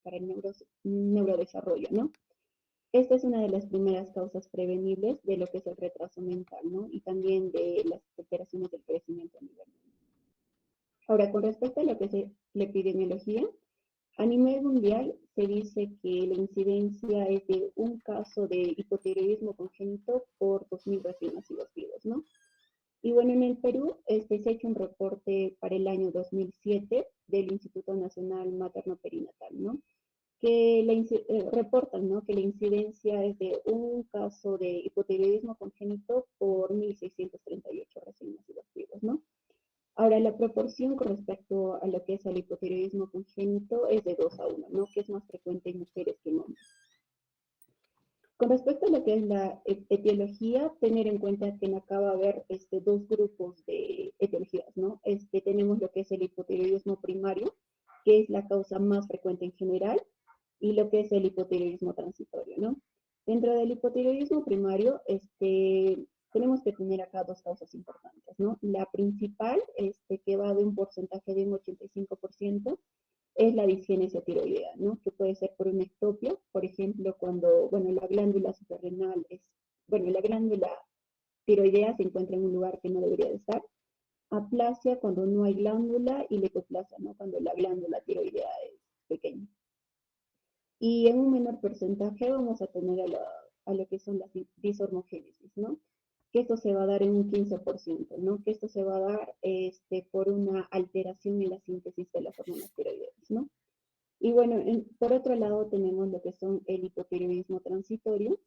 para el neurodesarrollo, ¿no? Esta es una de las primeras causas prevenibles de lo que es el retraso mental, ¿no? Y también de las alteraciones del crecimiento a nivel mundial. Ahora, con respecto a lo que es la epidemiología, a nivel mundial se dice que la incidencia es de un caso de hipotiroidismo congénito por 2.000 recién nacidos vivos, ¿no? Y bueno, en el Perú se ha hecho un reporte para el año 2007 del Instituto Nacional Materno Perinatal, ¿no? Que reportan, ¿no? Que la incidencia es de un caso de hipotiroidismo congénito por 1.638 recién nacidos vivos, ¿no? Ahora, la proporción con respecto a lo que es el hipotiroidismo congénito es de 2 a 1, ¿no? Que es más frecuente en mujeres que en hombres. Con respecto a lo que es la etiología, tener en cuenta que acá va a haber dos grupos de etiologías, ¿no? Tenemos lo que es el hipotiroidismo primario, que es la causa más frecuente en general, y lo que es el hipotiroidismo transitorio, ¿no? Dentro del hipotiroidismo primario, tenemos que tener acá dos causas importantes, ¿no? La principal, que va de un porcentaje de un 85%, es la disgenesia tiroidea, ¿no? Que puede ser por una ectopia, por ejemplo, cuando, bueno, la glándula suprarrenal la glándula tiroidea se encuentra en un lugar que no debería de estar. Aplasia cuando no hay glándula y leucoplasia, ¿no? Cuando la glándula tiroidea es pequeña. Y en un menor porcentaje vamos a tener a lo que son las dishormogénesis, ¿no? Que esto se va a dar en un 15%, ¿no? Que esto se va a dar por una alteración en la síntesis de las hormonas tiroideas, ¿no? Y bueno, por otro lado tenemos lo que son el hipotiroidismo transitorio,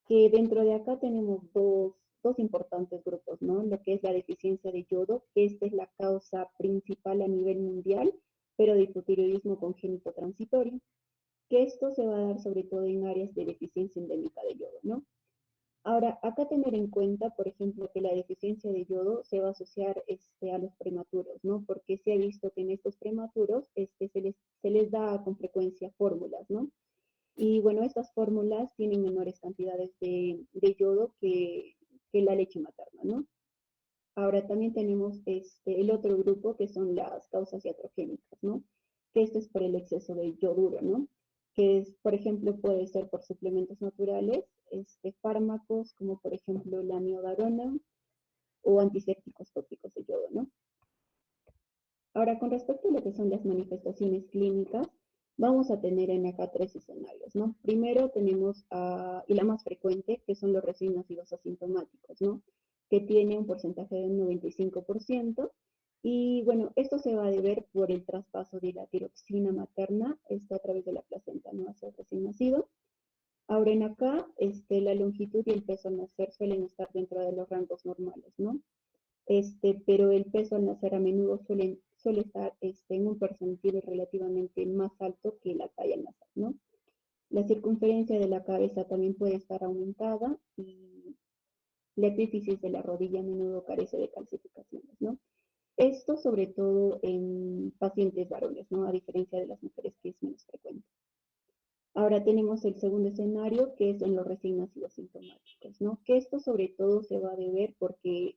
que dentro de acá tenemos dos importantes grupos, ¿no? Lo que es la deficiencia de yodo, que esta es la causa principal a nivel mundial, pero de hipotiroidismo congénito transitorio, que esto se va a dar sobre todo en áreas de deficiencia endémica de yodo, ¿no? Ahora, acá tener en cuenta, por ejemplo, que la deficiencia de yodo se va a asociar a los prematuros, ¿no? Porque se ha visto que en estos prematuros se les da con frecuencia fórmulas, ¿no? Y bueno, estas fórmulas tienen menores cantidades de yodo que la leche materna, ¿no? Ahora también tenemos el otro grupo que son las causas iatrogénicas, ¿no? Que esto es por el exceso de yoduro, ¿no? Que es, por ejemplo, puede ser por suplementos naturales, fármacos como por ejemplo la miodarona o antisépticos tópicos de yodo, ¿no? Ahora, con respecto a lo que son las manifestaciones clínicas, vamos a tener en acá tres escenarios, ¿no? Primero tenemos, y la más frecuente, que son los recién nacidos asintomáticos, ¿no? Que tiene un porcentaje de un 95%. Y bueno, esto se va a deber por el traspaso de la tiroxina materna, a través de la placenta, ¿no? Hacia el recién nacido. Ahora en acá, la longitud y el peso al nacer suelen estar dentro de los rangos normales, ¿no? Pero el peso al nacer a menudo suele estar en un percentil relativamente más alto que la talla al nacer, ¿no? La circunferencia de la cabeza también puede estar aumentada y la epífisis de la rodilla a menudo carece de calcificaciones, ¿no? Esto sobre todo en pacientes varones, ¿no? A diferencia de las mujeres, que es menos frecuente. Ahora tenemos el segundo escenario, que es en los recién nacidos sintomáticos, ¿no? Que esto sobre todo se va a deber porque,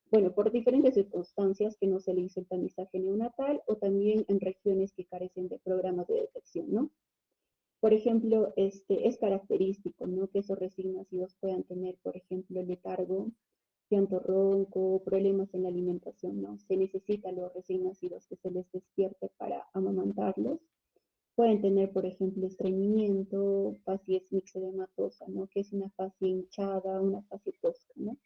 bueno, por diferentes circunstancias que no se le hizo el tamizaje neonatal o también en regiones que carecen de programas de detección, ¿no? Por ejemplo, es característico, ¿no? Que esos recién nacidos puedan tener, por ejemplo, letargo, llanto ronco, problemas en la alimentación, ¿no? Se necesita a los recién nacidos que se les despierte para amamantarlos. Pueden tener, por ejemplo, estreñimiento, facies mixedematosa, ¿no? Que es una fascia hinchada, una fascia tosca, ¿no?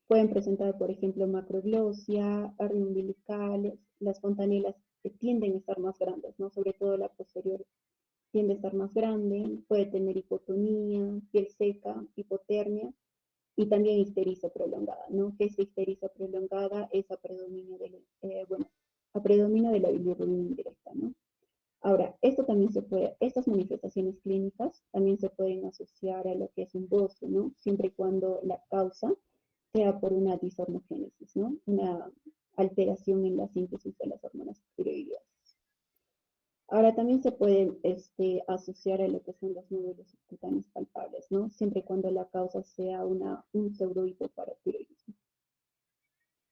Pueden presentar, por ejemplo, macroglosia, hernia umbilical, las fontanelas que tienden a estar más grandes, ¿no? Sobre todo la posterior tiende a estar más grande, puede tener hipotonía, piel seca, hipotermia y también ictericia prolongada, ¿no? Que esa ictericia prolongada es a predominio de la bilirrubina indirecta, ¿no? Ahora, estas manifestaciones clínicas también se pueden asociar a lo que es un bocio, ¿no? Siempre y cuando la causa sea por una dishormogénesis, ¿no? Una alteración en la síntesis de las hormonas tiroideas. Ahora también se pueden asociar a lo que son los nódulos subcutáneos palpables, ¿no? Siempre y cuando la causa sea un pseudohipoparatiroidismo.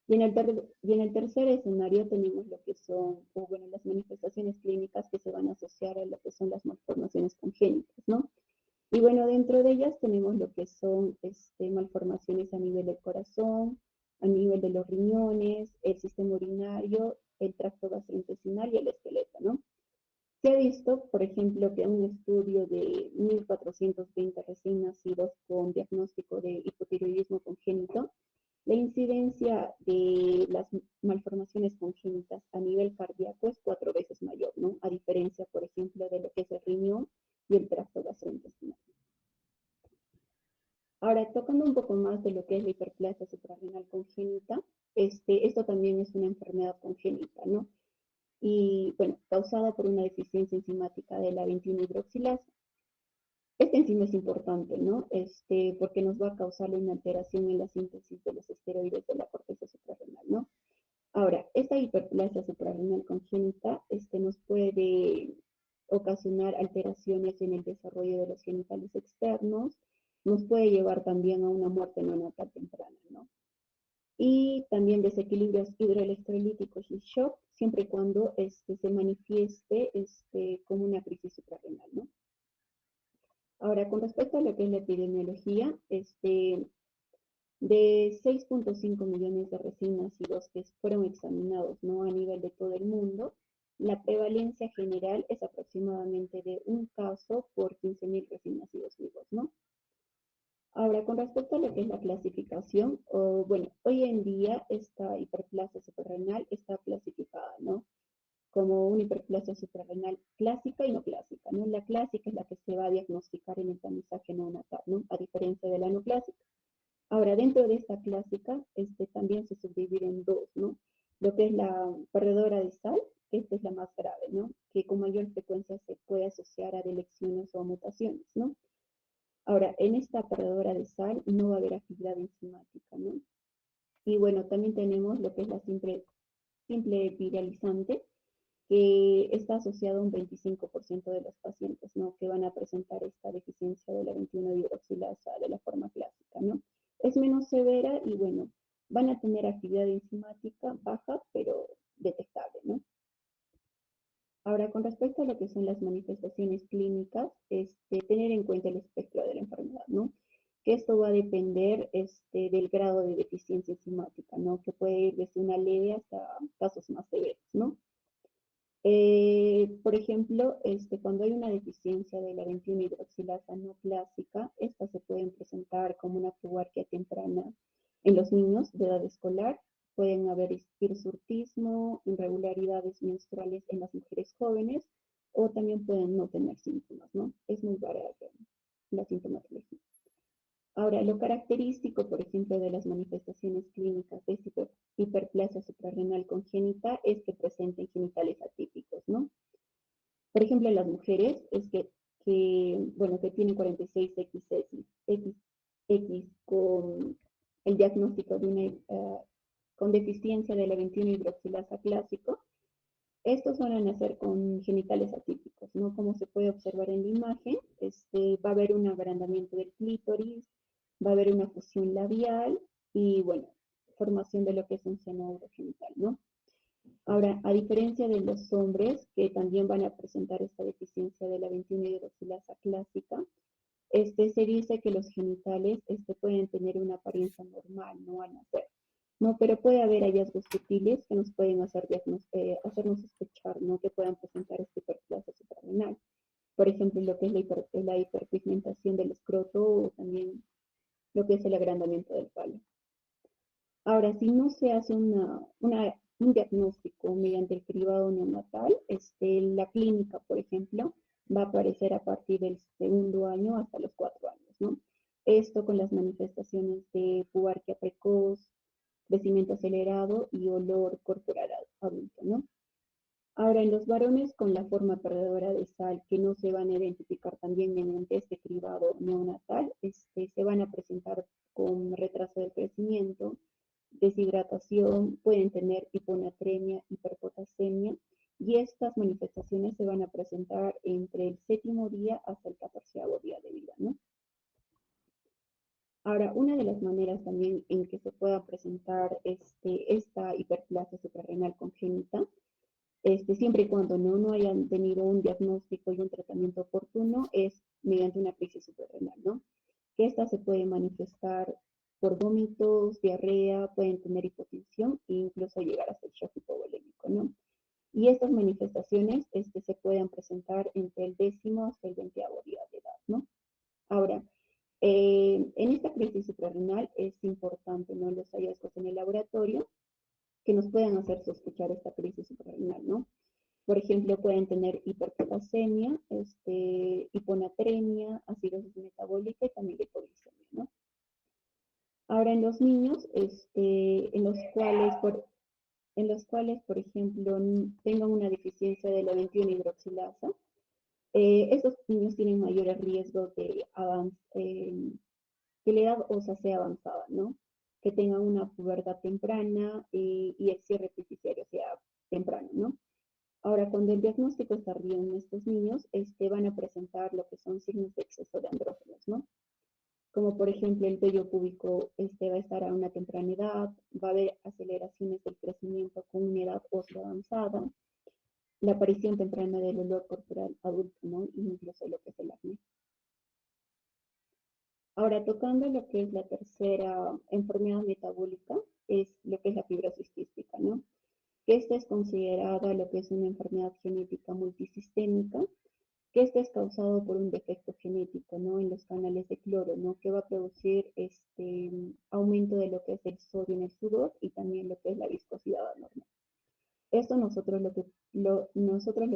Y en el tercer escenario tenemos lo que son, o bueno, las manifestaciones clínicas que se van a asociar a lo que son las malformaciones congénitas, ¿no? Y bueno, dentro de ellas tenemos lo que son malformaciones a nivel del corazón, a nivel de los riñones, el sistema urinario, el tracto gastrointestinal y el esqueleto, ¿no? Se ha visto, por ejemplo, que un estudio de 1.420 recién nacidos con diagnóstico de hipotiroidismo congénito, la incidencia de las malformaciones congénitas a nivel cardíaco es 4 veces mayor, ¿no? A diferencia, por ejemplo, de lo que es el riñón y el tracto gastrointestinal. Ahora, tocando un poco más de lo que es la hiperplasia suprarrenal congénita, esto también es una enfermedad congénita, ¿no? Y bueno, causada por una deficiencia enzimática de la 21 hidroxilasa. Esta enzima es importante, ¿no? Porque nos va a causar una alteración en la síntesis de los esteroides de la corteza suprarrenal, ¿no? Ahora, esta hiperplasia suprarrenal congénita nos puede ocasionar alteraciones en el desarrollo de los genitales externos, nos puede llevar también a una muerte neonatal temprana, ¿no? Y también desequilibrios hidroelectrolíticos y shock, siempre y cuando se manifieste como una crisis suprarrenal, ¿no? Ahora, con respecto a lo que es la epidemiología, de 6.5 millones de recién nacidos que fueron examinados, ¿no? A nivel de todo el mundo, la prevalencia general es aproximadamente de un caso por 15.000 recién nacidos vivos, ¿no? Ahora, con respecto a lo que es la clasificación, bueno, hoy en día esta hiperplasia suprarrenal está clasificada, ¿no? Como una hiperplasia suprarrenal clásica y no clásica, ¿no? La clásica es la que se va a diagnosticar en el tamizaje neonatal, ¿no? A diferencia de la no clásica. Ahora, dentro de esta clásica, también se subdivide en dos, ¿no? Lo que es la perdedora de sal, que esta es la más grave, ¿no? Que con mayor frecuencia se puede asociar a delecciones o a mutaciones, ¿no? Ahora, en esta perdedora de sal no va a haber actividad enzimática, ¿no? Y bueno, también tenemos lo que es la simple viralizante, que está asociado a un 25% de los pacientes, ¿no? Que van a presentar esta deficiencia de la 21 hidroxilasa de la forma clásica, ¿no? Es menos severa y bueno, van a tener actividad enzimática baja, pero detectable, ¿no? Ahora, con respecto a lo que son las manifestaciones clínicas, tener en cuenta el espectro de la enfermedad, ¿no? Que esto va a depender del grado de deficiencia enzimática, ¿no? Que puede ir desde una leve hasta casos más severos, ¿no? Por ejemplo, cuando hay una deficiencia de la 21 hidroxilasa no clásica, estas se pueden presentar como una pubarquia temprana en los niños de edad escolar. Pueden haber hirsutismo, irregularidades menstruales en las mujeres jóvenes o también pueden no tener síntomas, ¿no? Es muy variable la sintomatología. Ahora, lo característico, por ejemplo, de las manifestaciones clínicas de hiperplasia suprarrenal congénita es que presenten genitales atípicos, ¿no? Por ejemplo, en las mujeres es bueno, que tienen 46XX con el diagnóstico de con deficiencia de la 21 hidroxilasa clásico, estos van a nacer con genitales atípicos, ¿no? Como se puede observar en la imagen, va a haber un agrandamiento del clítoris, va a haber una fusión labial y, bueno, formación de lo que es un seno urogenital, ¿no? Ahora, a diferencia de los hombres que también van a presentar esta deficiencia de la 21 hidroxilasa clásica, se dice que los genitales pueden tener una apariencia normal, ¿no? Al nacer. No, pero puede haber hallazgos sutiles que nos pueden hacernos sospechar, ¿no? Que puedan presentar esta hiperplasia suprarrenal. Por ejemplo, lo que es la hiperpigmentación del escroto o también lo que es el agrandamiento del palo. Ahora, si no se hace un diagnóstico mediante el cribado neonatal, la clínica, por ejemplo, va a aparecer a partir del segundo año hasta los 4 años, ¿no? Esto con las manifestaciones de pubarquia precoz, crecimiento acelerado y olor corporal adulto, ¿no? Ahora, en los varones con la forma perdedora de sal, que no se van a identificar también mediante este cribado neonatal, se van a presentar con retraso del crecimiento, deshidratación, pueden tener hiponatremia, hiperpotasemia, y estas manifestaciones se van a presentar entre el 7.º día hasta el 14.º día de vida, ¿no? Ahora, una de las maneras también en que se pueda presentar esta hiperplasia suprarrenal congénita, siempre y cuando no hayan tenido un diagnóstico y un tratamiento oportuno, es mediante una crisis suprarrenal, ¿no? Que esta se puede manifestar por vómitos, diarrea, pueden tener hipotensión e incluso llegar hasta el shock hipovolémico, ¿no? Y estas manifestaciones se pueden presentar entre el 10º hasta el 20º día de edad, ¿no? Ahora, en esta crisis suprarrenal es importante, ¿no? Los hallazgos en el laboratorio que nos puedan hacer sospechar esta crisis suprarrenal, ¿no? Por ejemplo, pueden tener hiperpotasemia, hiponatremia, acidosis metabólica y también hipoglicemia, ¿no? Ahora, en los niños, en los cuales, por ejemplo, tengan una deficiencia de la 21 hidroxilasa, estos niños tienen mayores riesgos de que la edad ósea sea avanzada, ¿no? Que tengan una pubertad temprana y el cierre epifisiario sea temprano, ¿no? Ahora, cuando el diagnóstico es tardío en estos niños, van a presentar lo que son signos de exceso de andrógenos, ¿no? Como por ejemplo el vello púbico va a estar a una temprana edad, va a haber aceleraciones del crecimiento con una edad ósea avanzada, la aparición temprana del olor corporal adulto, ¿no? Incluso lo que es el acné. Ahora, tocando lo que es la tercera enfermedad metabólica, es lo que es la fibrosis quística, ¿no? Esta es considerada lo que es una enfermedad genética multisistémica, que este es causado por un defecto genético, ¿no? En los canales de cloro, ¿no? Que va a producir aumento de lo que es el sodio en el sudor y también lo que es la viscosidad anormal. Esto nosotros lo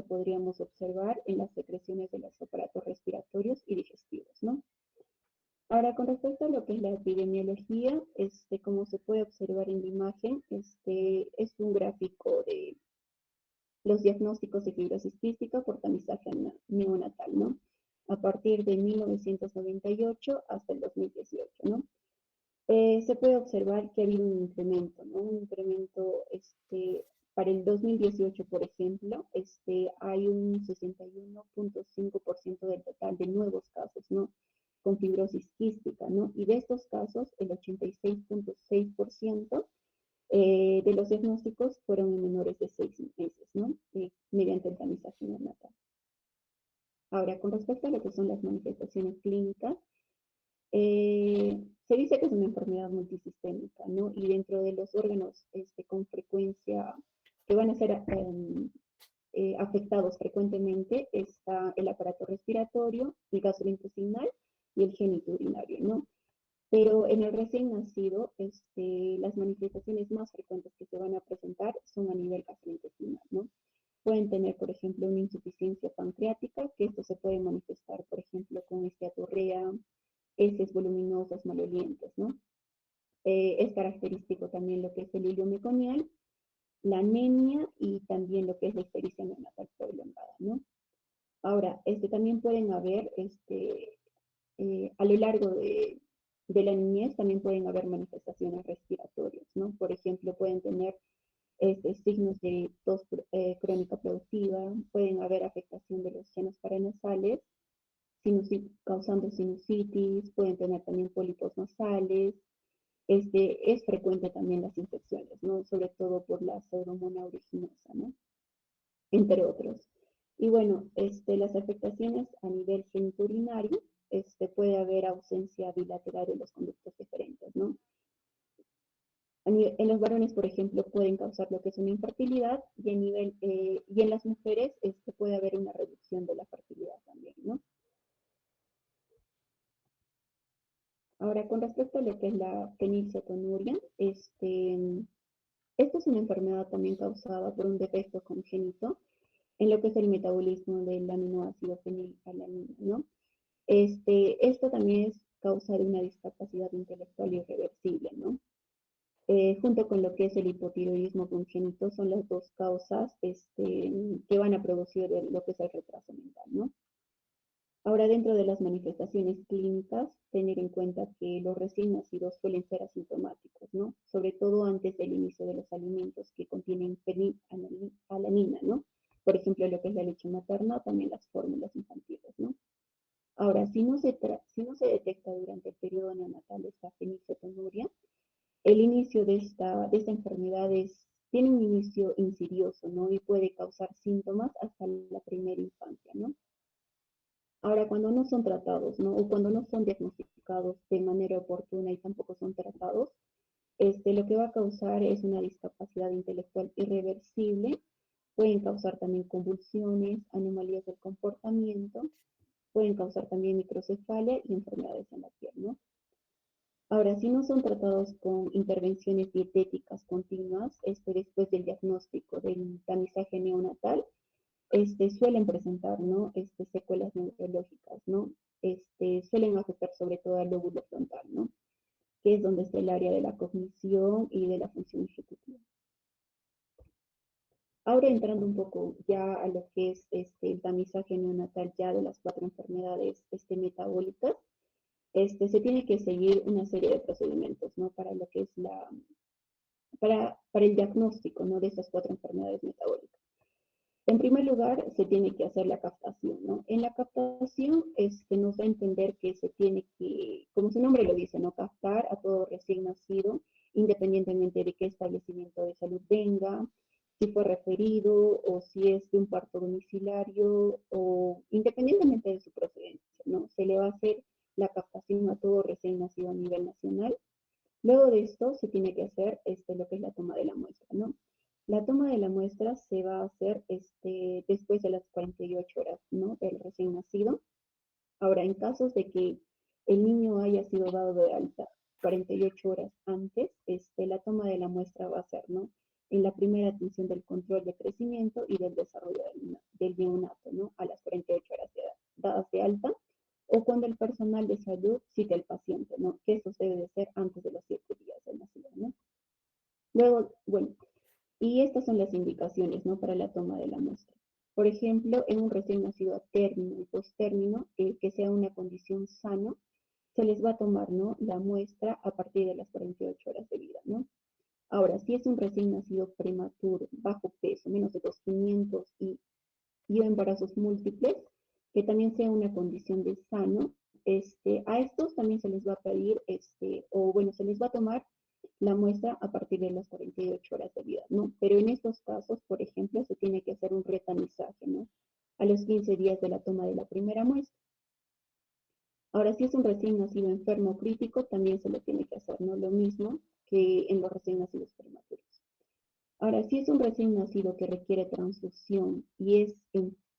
podríamos observar en las secreciones de los aparatos respiratorios y digestivos, ¿no? Ahora, con respecto a lo que es la epidemiología, como se puede observar en la imagen, es un gráfico de los diagnósticos de fibrosis quística por tamizaje neonatal, ¿no? A partir de 1998 hasta el 2018, ¿no? Se puede observar que ha habido un incremento, ¿no? Un incremento, para el 2018, por ejemplo, hay un 61.5% del total de nuevos casos, ¿no? Con fibrosis quística, ¿no? Y de estos casos, el 86.6% de los diagnósticos fueron en menores de 6 meses, ¿no? Mediante el tamizaje neonatal. Ahora, con respecto a lo que son las manifestaciones clínicas, se dice que es una enfermedad multisistémica, ¿no? Y dentro de los órganos con frecuencia que van a ser afectados frecuentemente está el aparato respiratorio, el gastrointestinal y el genitourinario, ¿no? Pero en el recién nacido, las manifestaciones más frecuentes que se van a presentar son a nivel gastrointestinal, ¿no? Pueden tener, por ejemplo, una insuficiencia pancreática, que esto se puede manifestar, por ejemplo, con esteatorrea, heces voluminosos, malolientes, ¿no? Es característico también lo que es el hilio meconial, la anemia y también lo que es la ictericia neonatal prolongada, ¿no? Ahora, también pueden haber, a lo largo de la niñez, también pueden haber manifestaciones respiratorias, ¿no? Por ejemplo, pueden tener signos de tos crónica productiva, pueden haber afectación de los senos paranasales, causando sinusitis, pueden tener también pólipos nasales. Es frecuente también las infecciones, ¿no? Sobre todo por la pseudomonas aeruginosa, ¿no? Entre otros. Y bueno, las afectaciones a nivel genitourinario, puede haber ausencia bilateral de los conductos deferentes, ¿no? En los varones, por ejemplo, pueden causar lo que es una infertilidad y en las mujeres puede haber una reducción de la fertilidad también, ¿no? Ahora, con respecto a lo que es la fenilcetonuria, esta es una enfermedad también causada por un defecto congénito en lo que es el metabolismo del aminoácido fenilalanina, ¿no? Esto también es causa de una discapacidad intelectual irreversible, ¿no? Junto con lo que es el hipotiroidismo congénito, son las dos causas que van a producir lo que es el retraso mental, ¿no? Ahora, dentro de las manifestaciones clínicas, tener en cuenta que los recién nacidos suelen ser asintomáticos, ¿no? Sobre todo antes del inicio de los alimentos que contienen fenilalanina, ¿no? Por ejemplo, lo que es la leche materna, también las fórmulas infantiles, ¿no? Ahora, si no se detecta durante el periodo neonatal esta inicio de esta enfermedad tiene un inicio insidioso, ¿no? Y puede causar síntomas hasta la primera infancia, ¿no? Ahora, cuando no son tratados, ¿no? O cuando no son diagnosticados de manera oportuna y tampoco son tratados, lo que va a causar es una discapacidad intelectual irreversible. Pueden causar también convulsiones, anomalías del comportamiento, pueden causar también microcefalia y enfermedades en la piel, ¿no? Ahora, si no son tratados con intervenciones dietéticas continuas, después del diagnóstico del tamizaje neonatal, suelen presentar, ¿no? Secuelas neurológicas, ¿no? Suelen afectar sobre todo al lóbulo frontal, ¿no? Que es donde está el área de la cognición y de la función ejecutiva. Ahora entrando un poco ya a lo que es el tamizaje neonatal ya de las 4 enfermedades metabólicas, se tiene que seguir una serie de procedimientos, ¿no? Para lo que es para el diagnóstico, ¿no? De estas 4 enfermedades metabólicas. En primer lugar, se tiene que hacer la captación, ¿no? En la captación, nos da a entender que se tiene que, como su nombre lo dice, ¿no? Captar a todo recién nacido, independientemente de qué establecimiento de salud venga, si fue referido o si es de un parto domiciliario o independientemente de su procedencia, ¿no? Se le va a hacer la captación a todo recién nacido a nivel nacional. Luego de esto se tiene que hacer lo que es la toma de la muestra, ¿no? La toma de la muestra se va a hacer después de las 48 horas, ¿no? Del recién nacido. Ahora, en casos de que el niño haya sido dado de alta 48 horas antes, la toma de la muestra va a ser, ¿no? En la primera atención del control de crecimiento y del desarrollo del neonato, ¿no? A las 48 horas dadas de alta, o cuando el personal de salud cita al paciente, ¿no? Que eso debe de ser antes de los 7 días del nacido, ¿no? Luego, bueno, y estas son las indicaciones, ¿no? Para la toma de la muestra. Por ejemplo, en un recién nacido a término y posttérmino, que sea una condición sana, se les va a tomar, ¿no? La muestra a partir de las 48 horas de vida, ¿no? Ahora, si es un recién nacido prematuro, bajo peso, menos de 2.500 y embarazos múltiples, que también sea una condición de sano, a estos también se les va a pedir, o bueno, se les va a tomar la muestra a partir de las 48 horas de vida, ¿no? Pero en estos casos, por ejemplo, se tiene que hacer un retamizaje, ¿no? A los 15 días de la toma de la primera muestra. Ahora, si es un recién nacido enfermo crítico, también se le tiene que hacer, ¿no? Lo mismo que en los recién nacidos prematuros. Ahora, si es un recién nacido que requiere transfusión y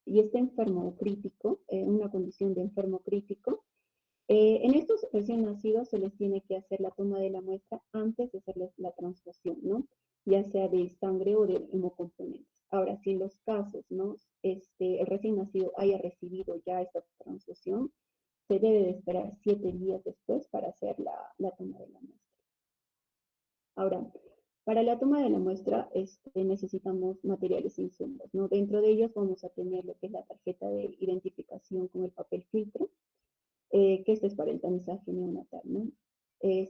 está enfermo o crítico, una condición de enfermo crítico, en estos recién nacidos se les tiene que hacer la toma de la muestra antes de hacerles la transfusión, ¿no? Ya sea de sangre o de hemocomponentes. Ahora, si en los casos, ¿no? El recién nacido haya recibido ya esta transfusión, se debe de esperar 7 días después para hacer la toma de la muestra. Ahora, para la toma de la muestra necesitamos materiales e insumos, ¿no? Dentro de ellos vamos a tener lo que es la tarjeta de identificación con el papel filtro, que este es para el tamizaje neonatal, ¿no?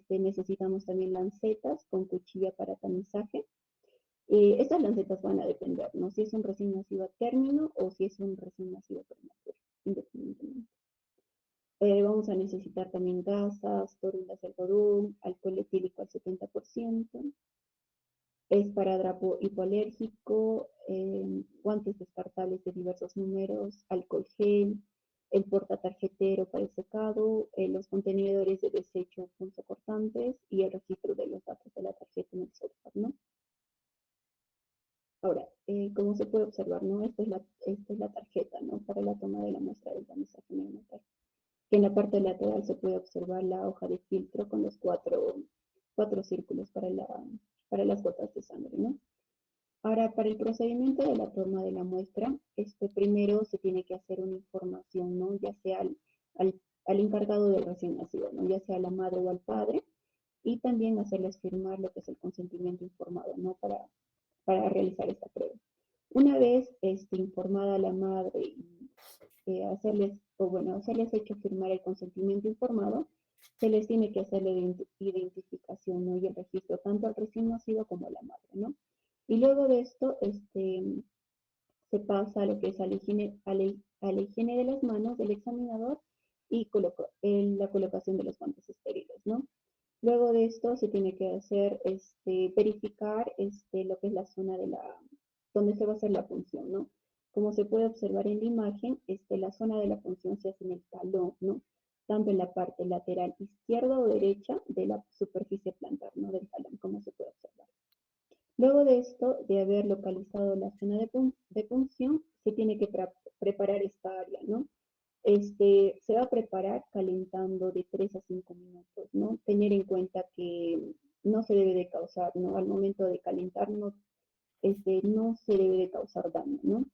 Necesitamos también lancetas con cuchilla para tamizaje. Estas lancetas van a depender, ¿no? Si es un recién nacido a término o si es un recién nacido prematuro, independientemente. Vamos a necesitar también gasas, torulas de algodón, alcohol etílico al 70%, esparadrapo hipoalérgico, guantes descartables de diversos números, alcohol gel, el portatarjetero para el secado, los contenedores de desecho punzocortantes y el registro de los datos de la tarjeta en el software, ¿no? Ahora, como se puede observar, ¿no? Esta es la tarjeta, ¿no? Para la toma de la muestra del tamizaje neonatal. Que en la parte lateral se puede observar la hoja de filtro con los cuatro círculos para las gotas de sangre, ¿no? Ahora, para el procedimiento de la toma de la muestra, primero se tiene que hacer una información, ¿no? Ya sea al encargado del recién nacido, ¿no? Ya sea a la madre o al padre, y también hacerles firmar lo que es el consentimiento informado, ¿no? Para realizar esta prueba. Una vez informada la madre y hacerles hecho firmar el consentimiento informado, se les tiene que hacer la identificación, ¿no? Y el registro tanto al recién nacido como a la madre, ¿no? Y luego de esto, se pasa a lo que es a la higiene de las manos del examinador y la colocación de los guantes estériles, ¿no? Luego de esto se tiene que hacer, verificar lo que es la zona donde se va a hacer la punción, ¿no? Como se puede observar en la imagen, la zona de la punción se hace en el talón, ¿no? Tanto en la parte lateral izquierda o derecha de la superficie plantar, ¿no? Del talón, como se puede observar. Luego de esto, de haber localizado la zona de punción, se tiene que preparar esta área, ¿no? Se va a preparar calentando de 3 a 5 minutos, ¿no? Tener en cuenta que no se debe de causar, ¿no? Al momento de calentar no se debe de causar daño, ¿no?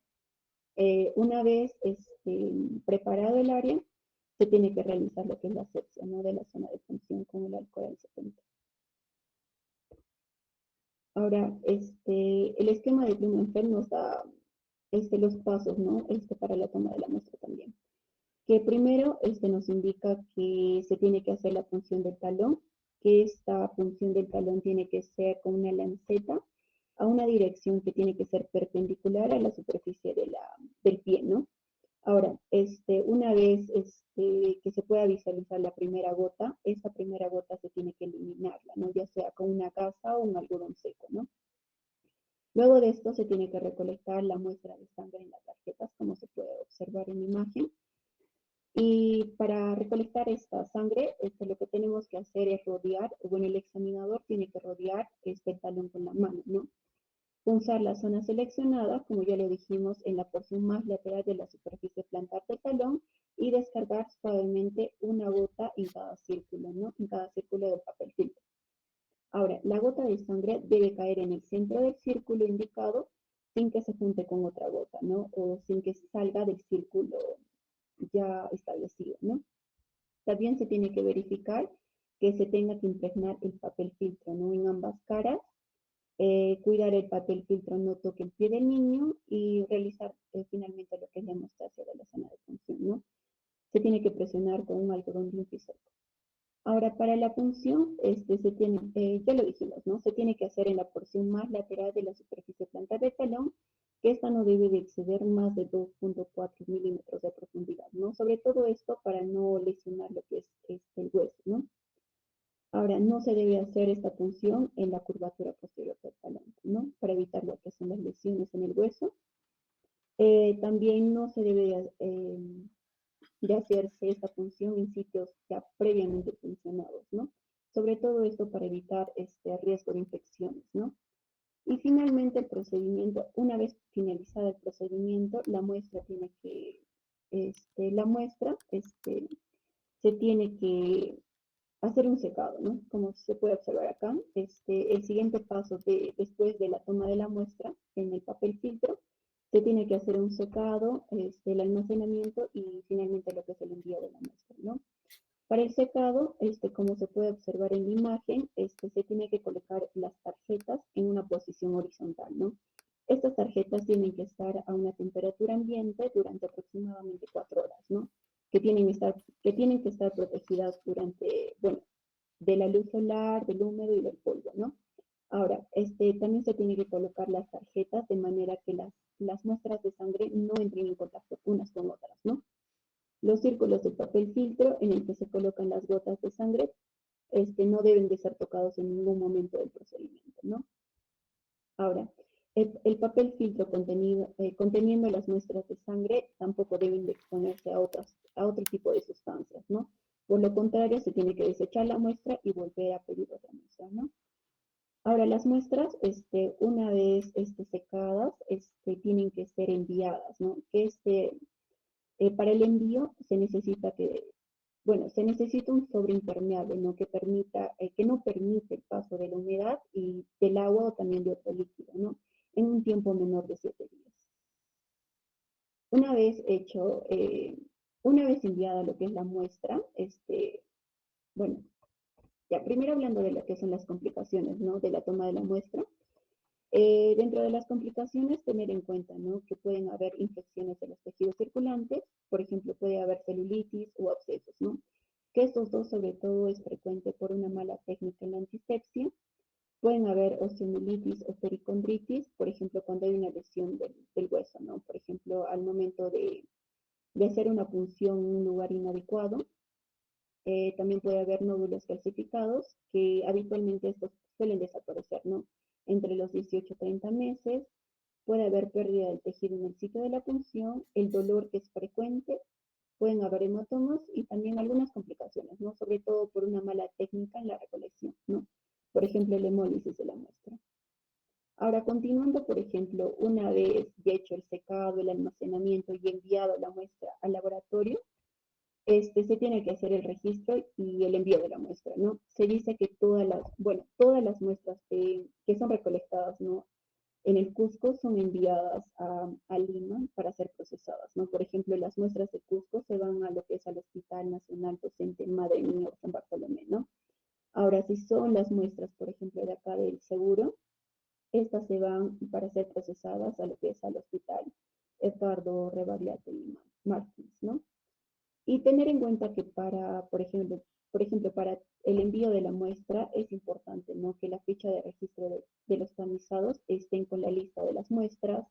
Una vez preparado el área, se tiene que realizar lo que es la asepsia, ¿no? De la zona de punción con el alcohol al 70. Ahora, el esquema de Blumenfeld nos da los pasos, ¿no? Para la toma de la muestra también. Que primero nos indica que se tiene que hacer la punción del talón, que esta punción del talón tiene que ser con una lanceta a una dirección que tiene que ser perpendicular a la superficie del pie, ¿no? Ahora, una vez que se pueda visualizar la primera gota, esa primera gota se tiene que eliminarla, ¿no? Ya sea con una gasa o un algodón seco, ¿no? Luego de esto se tiene que recolectar la muestra de sangre en las tarjetas, como se puede observar en la imagen. Y para recolectar esta sangre, lo que tenemos que hacer es rodear, bueno, el examinador tiene que rodear este talón con la mano, ¿no? Punzar la zona seleccionada, como ya lo dijimos, en la porción más lateral de la superficie plantar del talón y descargar suavemente una gota en cada círculo, ¿no? En cada círculo del papel filtro. Ahora, la gota de sangre debe caer en el centro del círculo indicado sin que se junte con otra gota, ¿no? O sin que salga del círculo ya establecido, ¿no? También se tiene que verificar que se tenga que impregnar el papel filtro, ¿no? En ambas caras, cuidar el papel filtro no toque el pie del niño y realizar finalmente lo que es la hemostasia de la zona de punción, ¿no? Se tiene que presionar con un algodón limpio y seco. Ahora, para la punción, ya lo dijimos, ¿no? Se tiene que hacer en la porción más lateral de la superficie plantar del talón, que esta no debe de exceder más de 2.4 milímetros de profundidad, ¿no? Sobre todo esto para no lesionar lo que es el hueso, ¿no? Ahora, no se debe hacer esta punción en la curvatura posterior del talón, ¿no? Para evitar lo que son las lesiones en el hueso. También no se debe de hacerse esta punción en sitios ya previamente puncionados, ¿no? Sobre todo esto para evitar este riesgo de infecciones, ¿no? Y finalmente el procedimiento, una vez finalizado el procedimiento, la muestra se tiene que hacer un secado, ¿no? Como se puede observar acá, el siguiente paso después de la toma de la muestra en el papel filtro, se tiene que hacer un secado, el almacenamiento y finalmente lo que es el envío de la muestra, ¿no? Para el secado, como se puede observar en la imagen, se tiene que colocar las tarjetas en una posición horizontal, ¿no? Estas tarjetas tienen que estar a una temperatura ambiente durante aproximadamente 4 horas, ¿no? Que tienen que estar protegidas bueno, de la luz solar, del húmedo y del polvo, ¿no? Ahora, también se tiene que colocar las tarjetas de manera que las muestras de sangre no entren en contacto unas con otras, ¿no? Los círculos de papel filtro en el que se colocan las gotas de sangre no deben de ser tocados en ningún momento del procedimiento, ¿no? Ahora, el papel filtro conteniendo las muestras de sangre tampoco deben de exponerse a otro tipo de sustancias, ¿no? Por lo contrario, se tiene que desechar la muestra y volver a pedir otra muestra, ¿no? Ahora, las muestras, una vez secadas, tienen que ser enviadas, ¿no? Para el envío se necesita un sobre impermeable, ¿no? Que no permite el paso de la humedad y del agua o también de otro líquido, ¿no? En un tiempo menor de 7 días. Una vez hecho, una vez enviada lo que es la muestra, bueno, ya primero hablando de lo que son las complicaciones, ¿no? De la toma de la muestra. Dentro de las complicaciones, tener en cuenta, ¿no? Que pueden haber infecciones de los tejidos circulantes, por ejemplo, puede haber celulitis o abscesos, ¿no? Que estos dos, sobre todo, es frecuente por una mala técnica en la antisepsia. Pueden haber osteomielitis o pericondritis, por ejemplo, cuando hay una lesión del hueso, ¿no? Por ejemplo, al momento de hacer una punción en un lugar inadecuado. También puede haber nódulos calcificados, que habitualmente estos suelen desaparecer, ¿no? Entre los 18 y 30 meses. Puede haber pérdida del tejido en el sitio de la punción, el dolor que es frecuente, pueden haber hematomas y también algunas complicaciones, ¿no? Sobre todo por una mala técnica en la recolección, ¿no? Por ejemplo, la hemólisis de la muestra. Ahora, continuando, por ejemplo, una vez ya hecho el secado, el almacenamiento y enviado la muestra al laboratorio, se tiene que hacer el registro y el envío de la muestra, ¿no? Se dice que todas las muestras que son recolectadas, ¿no? En el Cusco son enviadas a Lima para ser procesadas, ¿no? Por ejemplo, las muestras de Cusco se van a lo que es al Hospital Nacional Docente Madre Mía o San Bartolomé, ¿no? Ahora, si son las muestras, por ejemplo, de acá del seguro, estas se van para ser procesadas a lo que es al Hospital Edgardo Rebagliati y Martins, ¿no? Y tener en cuenta que por ejemplo, para el envío de la muestra es importante, ¿no? Que la ficha de registro de los tamizados estén con la lista de las muestras,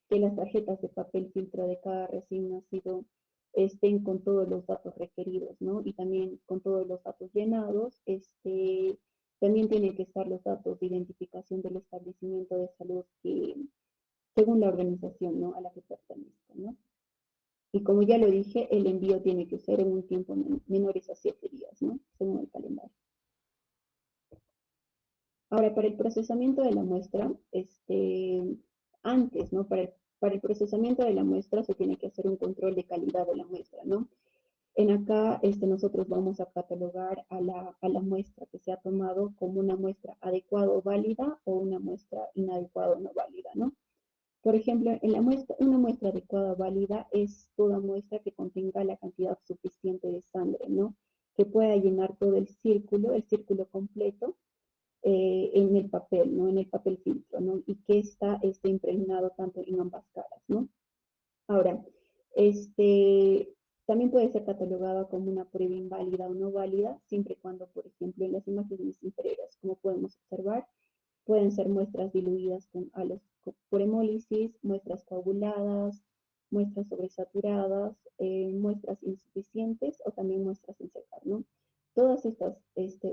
que las tarjetas de papel filtro de cada recién nacido estén con todos los datos requeridos, ¿no? Y también con todos los datos llenados, también tienen que estar los datos de identificación del establecimiento de salud que, según la organización, ¿no? A la que pertenezca, ¿no? Y como ya lo dije, el envío tiene que ser en un tiempo menores a 7 días, ¿no? Según el calendario. Ahora, para el procesamiento de la muestra, antes, ¿no? Para el procesamiento de la muestra se tiene que hacer un control de calidad de la muestra, ¿no? En acá, nosotros vamos a catalogar a la muestra que se ha tomado como una muestra adecuada o válida o una muestra inadecuada o no válida, ¿no? Por ejemplo, una muestra adecuada válida es toda muestra que contenga la cantidad suficiente de sangre, ¿no? Que pueda llenar todo el círculo completo en el papel, ¿no? En el papel filtro, ¿no? Y que esté impregnado tanto en ambas caras, ¿no? Ahora, también puede ser catalogada como una prueba inválida o no válida, siempre y cuando, por ejemplo, en las imágenes inferiores, como podemos observar, pueden ser muestras diluidas por hemólisis, muestras coaguladas, muestras sobresaturadas, muestras insuficientes o también muestras sin secar, ¿no? Todas estas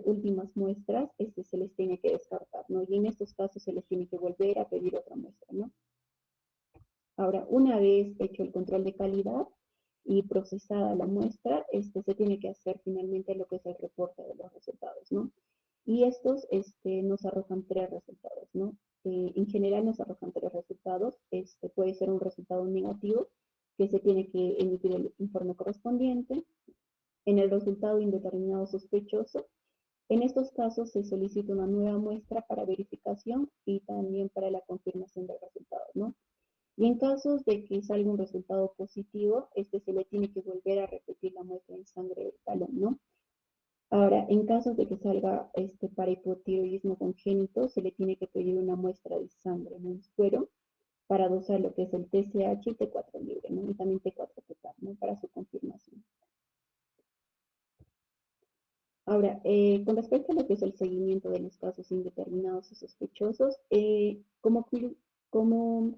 últimas muestras se les tiene que descartar, ¿no? Y en estos casos se les tiene que volver a pedir otra muestra, ¿no? Ahora, una vez hecho el control de calidad y procesada la muestra, se tiene que hacer finalmente lo que es el reporte de los resultados, ¿no? Y estos nos arrojan tres resultados, ¿no? En general nos arrojan tres resultados. Puede ser un resultado negativo, que se tiene que emitir el informe correspondiente. En el resultado indeterminado sospechoso, en estos casos se solicita una nueva muestra para verificación y también para la confirmación del resultado, ¿no? Y en casos de que salga un resultado positivo, se le tiene que volver a repetir la muestra en sangre del talón, ¿no? Ahora, en casos de que salga para hipotiroidismo congénito, se le tiene que pedir una muestra de sangre en un suero para dosar lo que es el TSH y T4 libre, ¿no? Y también T4 total, ¿no? Para su confirmación. Ahora, con respecto a lo que es el seguimiento de los casos indeterminados y sospechosos, como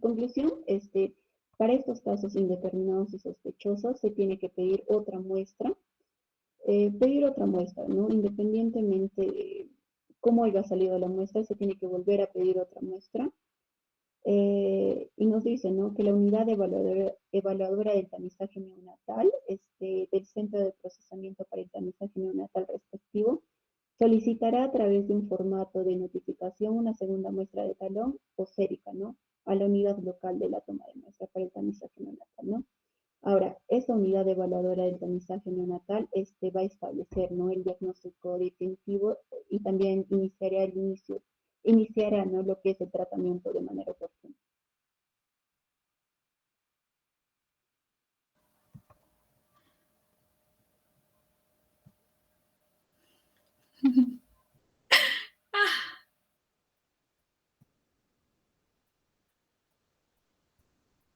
conclusión, para estos casos indeterminados y sospechosos se tiene que pedir otra muestra, ¿no? Independientemente de cómo haya salido la muestra, se tiene que volver a pedir otra muestra. Y nos dice, ¿no? Que la unidad evaluadora del tamizaje neonatal, del Centro de Procesamiento para el Tamizaje Neonatal respectivo, solicitará a través de un formato de notificación una segunda muestra de talón o sérica, ¿no? A la unidad local de la toma de muestra para el tamizaje neonatal, ¿no? Ahora, esta unidad evaluadora del tamizaje neonatal va a establecer, ¿no? El diagnóstico definitivo y también iniciará, ¿no? Lo que es el tratamiento de manera oportuna.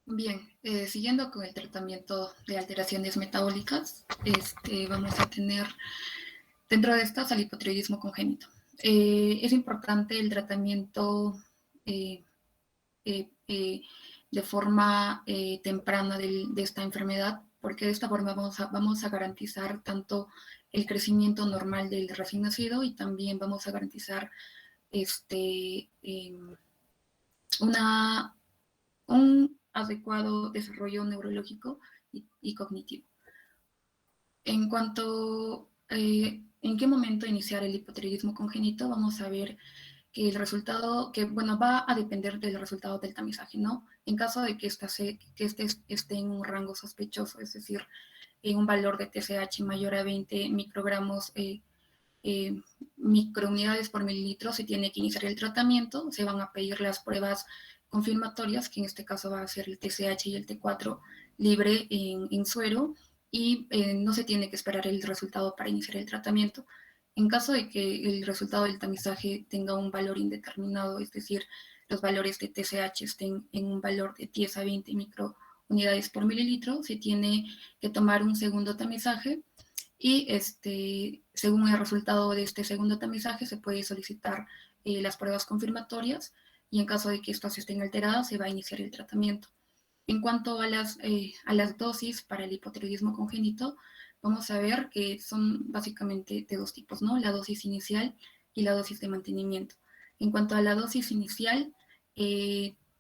Bien, siguiendo con el tratamiento de alteraciones metabólicas, vamos a tener dentro de estas al hipotiroidismo congénito. Es importante el tratamiento eh, eh, eh, de forma temprana de esta enfermedad porque de esta forma vamos a garantizar tanto el crecimiento normal del recién nacido y también vamos a garantizar un adecuado desarrollo neurológico y cognitivo. En cuanto en qué momento iniciar el hipotiroidismo congénito, vamos a ver que el resultado, bueno, va a depender del resultado del tamizaje, ¿no? En caso de que este esté en un rango sospechoso, es decir, en un valor de TSH mayor a 20 microgramos microunidades por mililitro, se tiene que iniciar el tratamiento, se van a pedir las pruebas confirmatorias, que en este caso va a ser el TSH y el T4 libre en suero, y no se tiene que esperar el resultado para iniciar el tratamiento. En caso de que el resultado del tamizaje tenga un valor indeterminado, es decir, los valores de TSH estén en un valor de 10 a 20 microunidades por mililitro, se tiene que tomar un segundo tamizaje y según el resultado de este segundo tamizaje se puede solicitar las pruebas confirmatorias y en caso de que estas estén alteradas se va a iniciar el tratamiento. En cuanto a las dosis para el hipotiroidismo congénito, vamos a ver que son básicamente de dos tipos, ¿no? La dosis inicial y la dosis de mantenimiento. En cuanto a la dosis inicial,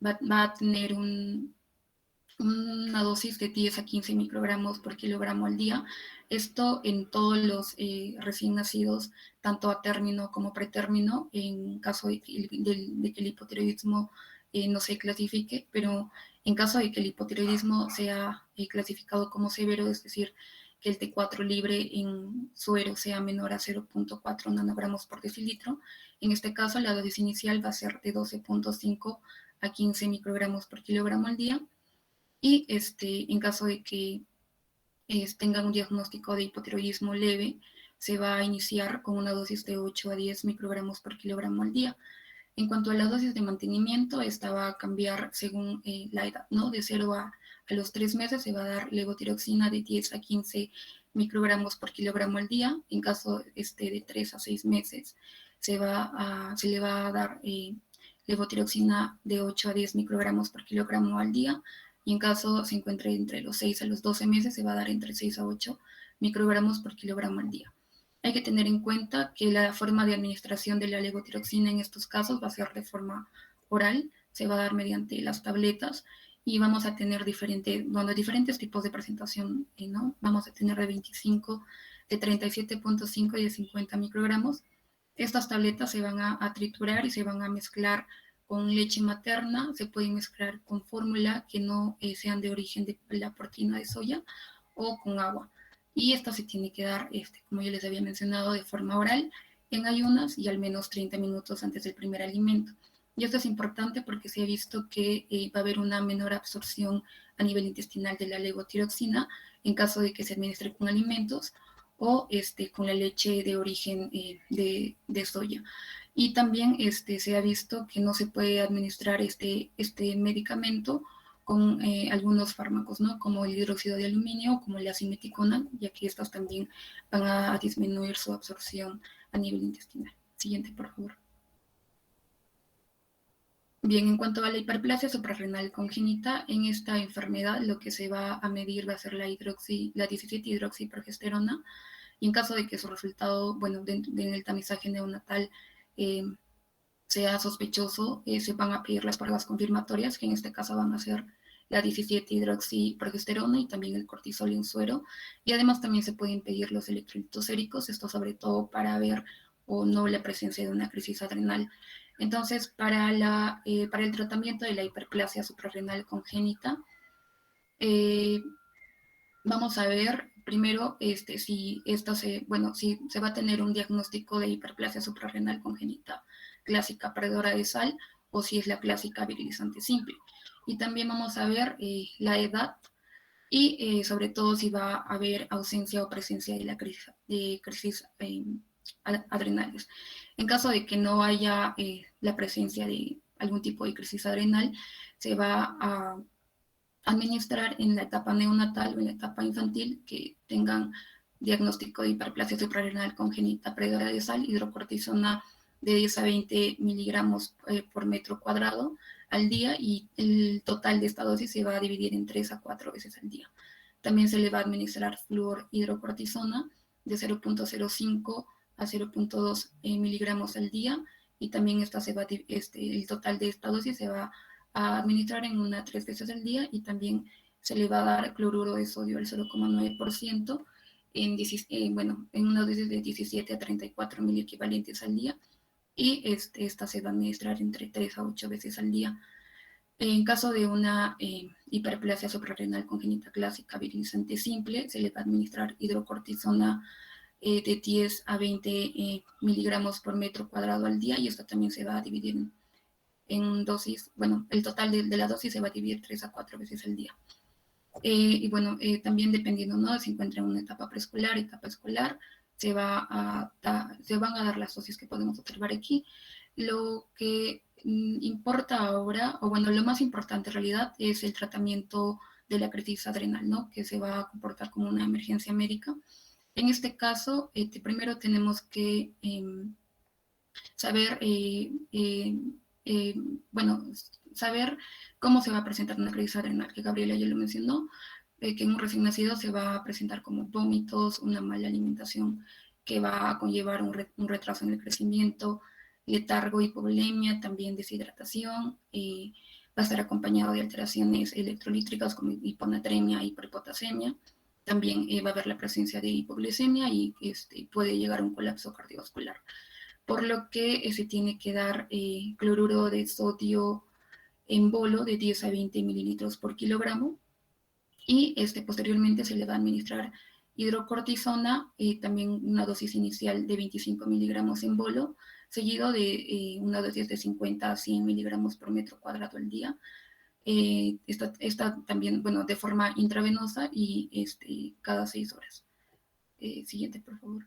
va a tener una dosis de 10 a 15 microgramos por kilogramo al día. Esto en todos los recién nacidos, tanto a término como pretérmino, en caso de que el hipotiroidismo no se clasifique, pero en caso de que el hipotiroidismo sea clasificado como severo, es decir, que el T4 libre en suero sea menor a 0.4 nanogramos por decilitro, en este caso la dosis inicial va a ser de 12.5 a 15 microgramos por kilogramo al día. Y en caso de que tengan un diagnóstico de hipotiroidismo leve, se va a iniciar con una dosis de 8 a 10 microgramos por kilogramo al día. En cuanto a la dosis de mantenimiento, esta va a cambiar según la edad, ¿no? De 0 a los 3 meses se va a dar levotiroxina de 10 a 15 microgramos por kilogramo al día. En caso de 3 a 6 meses se le va a dar levotiroxina de 8 a 10 microgramos por kilogramo al día. Y en caso se encuentre entre los 6 a los 12 meses, se va a dar entre 6 a 8 microgramos por kilogramo al día. Hay que tener en cuenta que la forma de administración de la levotiroxina en estos casos va a ser de forma oral, se va a dar mediante las tabletas y vamos a tener diferentes tipos de presentación, ¿no? Vamos a tener de 25, de 37.5 y de 50 microgramos. Estas tabletas se van a triturar y se van a mezclar con leche materna, se pueden mezclar con fórmula que no sean de origen de la proteína de soya o con agua. Y esta se tiene que dar, como yo les había mencionado, de forma oral, en ayunas y al menos 30 minutos antes del primer alimento. Y esto es importante porque se ha visto que va a haber una menor absorción a nivel intestinal de la levotiroxina en caso de que se administre con alimentos o con la leche de origen de soya. Y también se ha visto que no se puede administrar este medicamento con algunos fármacos, ¿no? Como el hidróxido de aluminio o como la simeticona, ya que estos también van a disminuir su absorción a nivel intestinal. Siguiente, por favor. Bien, en cuanto a la hiperplasia suprarrenal congénita, en esta enfermedad lo que se va a medir va a ser la 17-hidroxiprogesterona, y en caso de que su resultado, bueno, en el tamizaje neonatal sea sospechoso, se van a pedir las pruebas confirmatorias, que en este caso van a ser la 17-hidroxiprogesterona y también el cortisol en suero, y además también se pueden pedir los electrolitos séricos, esto sobre todo para ver o no la presencia de una crisis adrenal. Entonces, para el tratamiento de la hiperplasia suprarrenal congénita, vamos a ver primero si se va a tener un diagnóstico de hiperplasia suprarrenal congénita clásica perdedora de sal o si es la clásica virilizante simple. Y también vamos a ver la edad y sobre todo si va a haber ausencia o presencia de la crisis adrenales. En caso de que no haya la presencia de algún tipo de crisis adrenal, se va a administrar en la etapa neonatal o en la etapa infantil que tengan diagnóstico de hiperplasia suprarrenal congénita predadora de sal, hidrocortisona de 10 a 20 miligramos por metro cuadrado al día, y el total de esta dosis se va a dividir en 3 a 4 veces al día. También se le va a administrar fluorhidrocortisona de 0.05 a 0.2 miligramos al día, y también el total de esta dosis se va a administrar en 3 veces al día, y también se le va a dar cloruro de sodio al 0,9% en una dosis de 17 a 34 miliequivalentes al día, y esta se va a administrar entre 3 a 8 veces al día. En caso de una hiperplasia suprarrenal congénita clásica virilizante simple, se le va a administrar hidrocortisona de 10 a 20 miligramos por metro cuadrado al día, y esto también se va a dividir en dosis, bueno, el total de la dosis se va a dividir 3 a 4 veces al día. Y bueno, también dependiendo, ¿no? Si se encuentra en una etapa preescolar, etapa escolar, se van a dar las dosis que podemos observar aquí. Lo que importa ahora, o bueno, lo más importante en realidad es el tratamiento de la crisis adrenal, ¿no? Que se va a comportar como una emergencia médica. En este caso, primero tenemos que saber, bueno, saber cómo se va a presentar una crisis adrenal, que Gabriela ya lo mencionó, que en un recién nacido se va a presentar como vómitos, una mala alimentación que va a conllevar un retraso en el crecimiento, letargo, hipovolemia, también deshidratación, va a estar acompañado de alteraciones electrolíticas como hiponatremia, hiperpotasemia. También va a haber la presencia de hipoglucemia y puede llegar a un colapso cardiovascular, por lo que se tiene que dar cloruro de sodio en bolo de 10 a 20 mililitros por kilogramo, y posteriormente se le va a administrar hidrocortisona, también una dosis inicial de 25 miligramos en bolo, seguido de una dosis de 50 a 100 miligramos por metro cuadrado al día. Esta también, bueno, de forma intravenosa y cada 6 horas. Siguiente, por favor.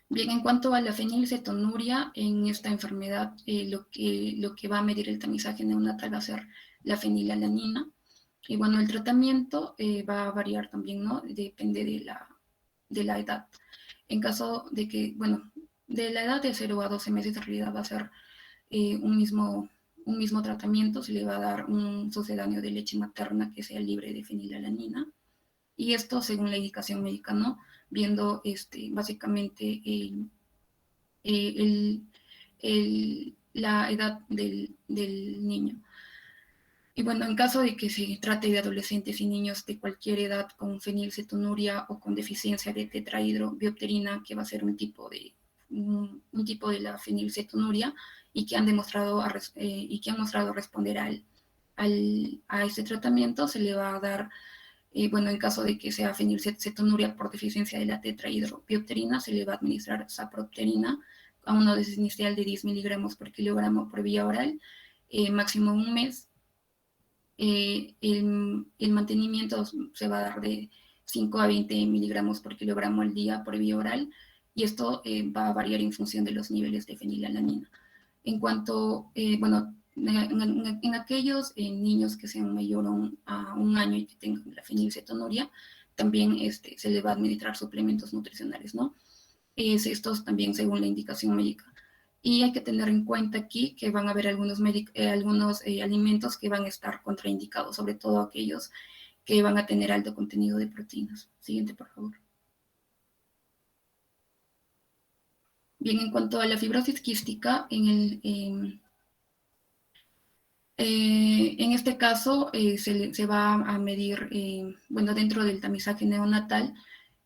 Bien, en cuanto a la fenilcetonuria, en esta enfermedad lo que va a medir el tamizaje neonatal va a ser la fenilalanina. Y bueno, el tratamiento va a variar también, ¿no? Depende de la edad. En caso de que, bueno, de la edad de 0 a 12 meses, en realidad va a ser un mismo tratamiento. Se le va a dar un sucedáneo de leche materna que sea libre de fenilalanina. Y esto según la indicación médica, ¿no? Viendo básicamente la edad del niño. Y bueno, en caso de que se trate de adolescentes y niños de cualquier edad con fenilcetonuria o con deficiencia de tetrahidrobiopterina, que va a ser un tipo de la fenilcetonuria, y que han mostrado responder a este tratamiento, se le va a dar, bueno, en caso de que sea fenilcetonuria por deficiencia de la tetrahidrobiopterina, se le va a administrar sapropterina a una dosis inicial de 10 miligramos por kilogramo por vía oral, máximo un mes. El mantenimiento se va a dar de 5 a 20 miligramos por kilogramo al día por vía oral, y esto va a variar en función de los niveles de fenilalanina. En cuanto, bueno, en aquellos niños que sean mayor a un año y que tengan la fenilcetonuria, también se les va a administrar suplementos nutricionales, ¿no? Estos también según la indicación médica. Y hay que tener en cuenta aquí que van a haber algunos alimentos que van a estar contraindicados, sobre todo aquellos que van a tener alto contenido de proteínas. Siguiente, por favor. Bien, en cuanto a la fibrosis quística, en este caso se va a medir, bueno, dentro del tamizaje neonatal,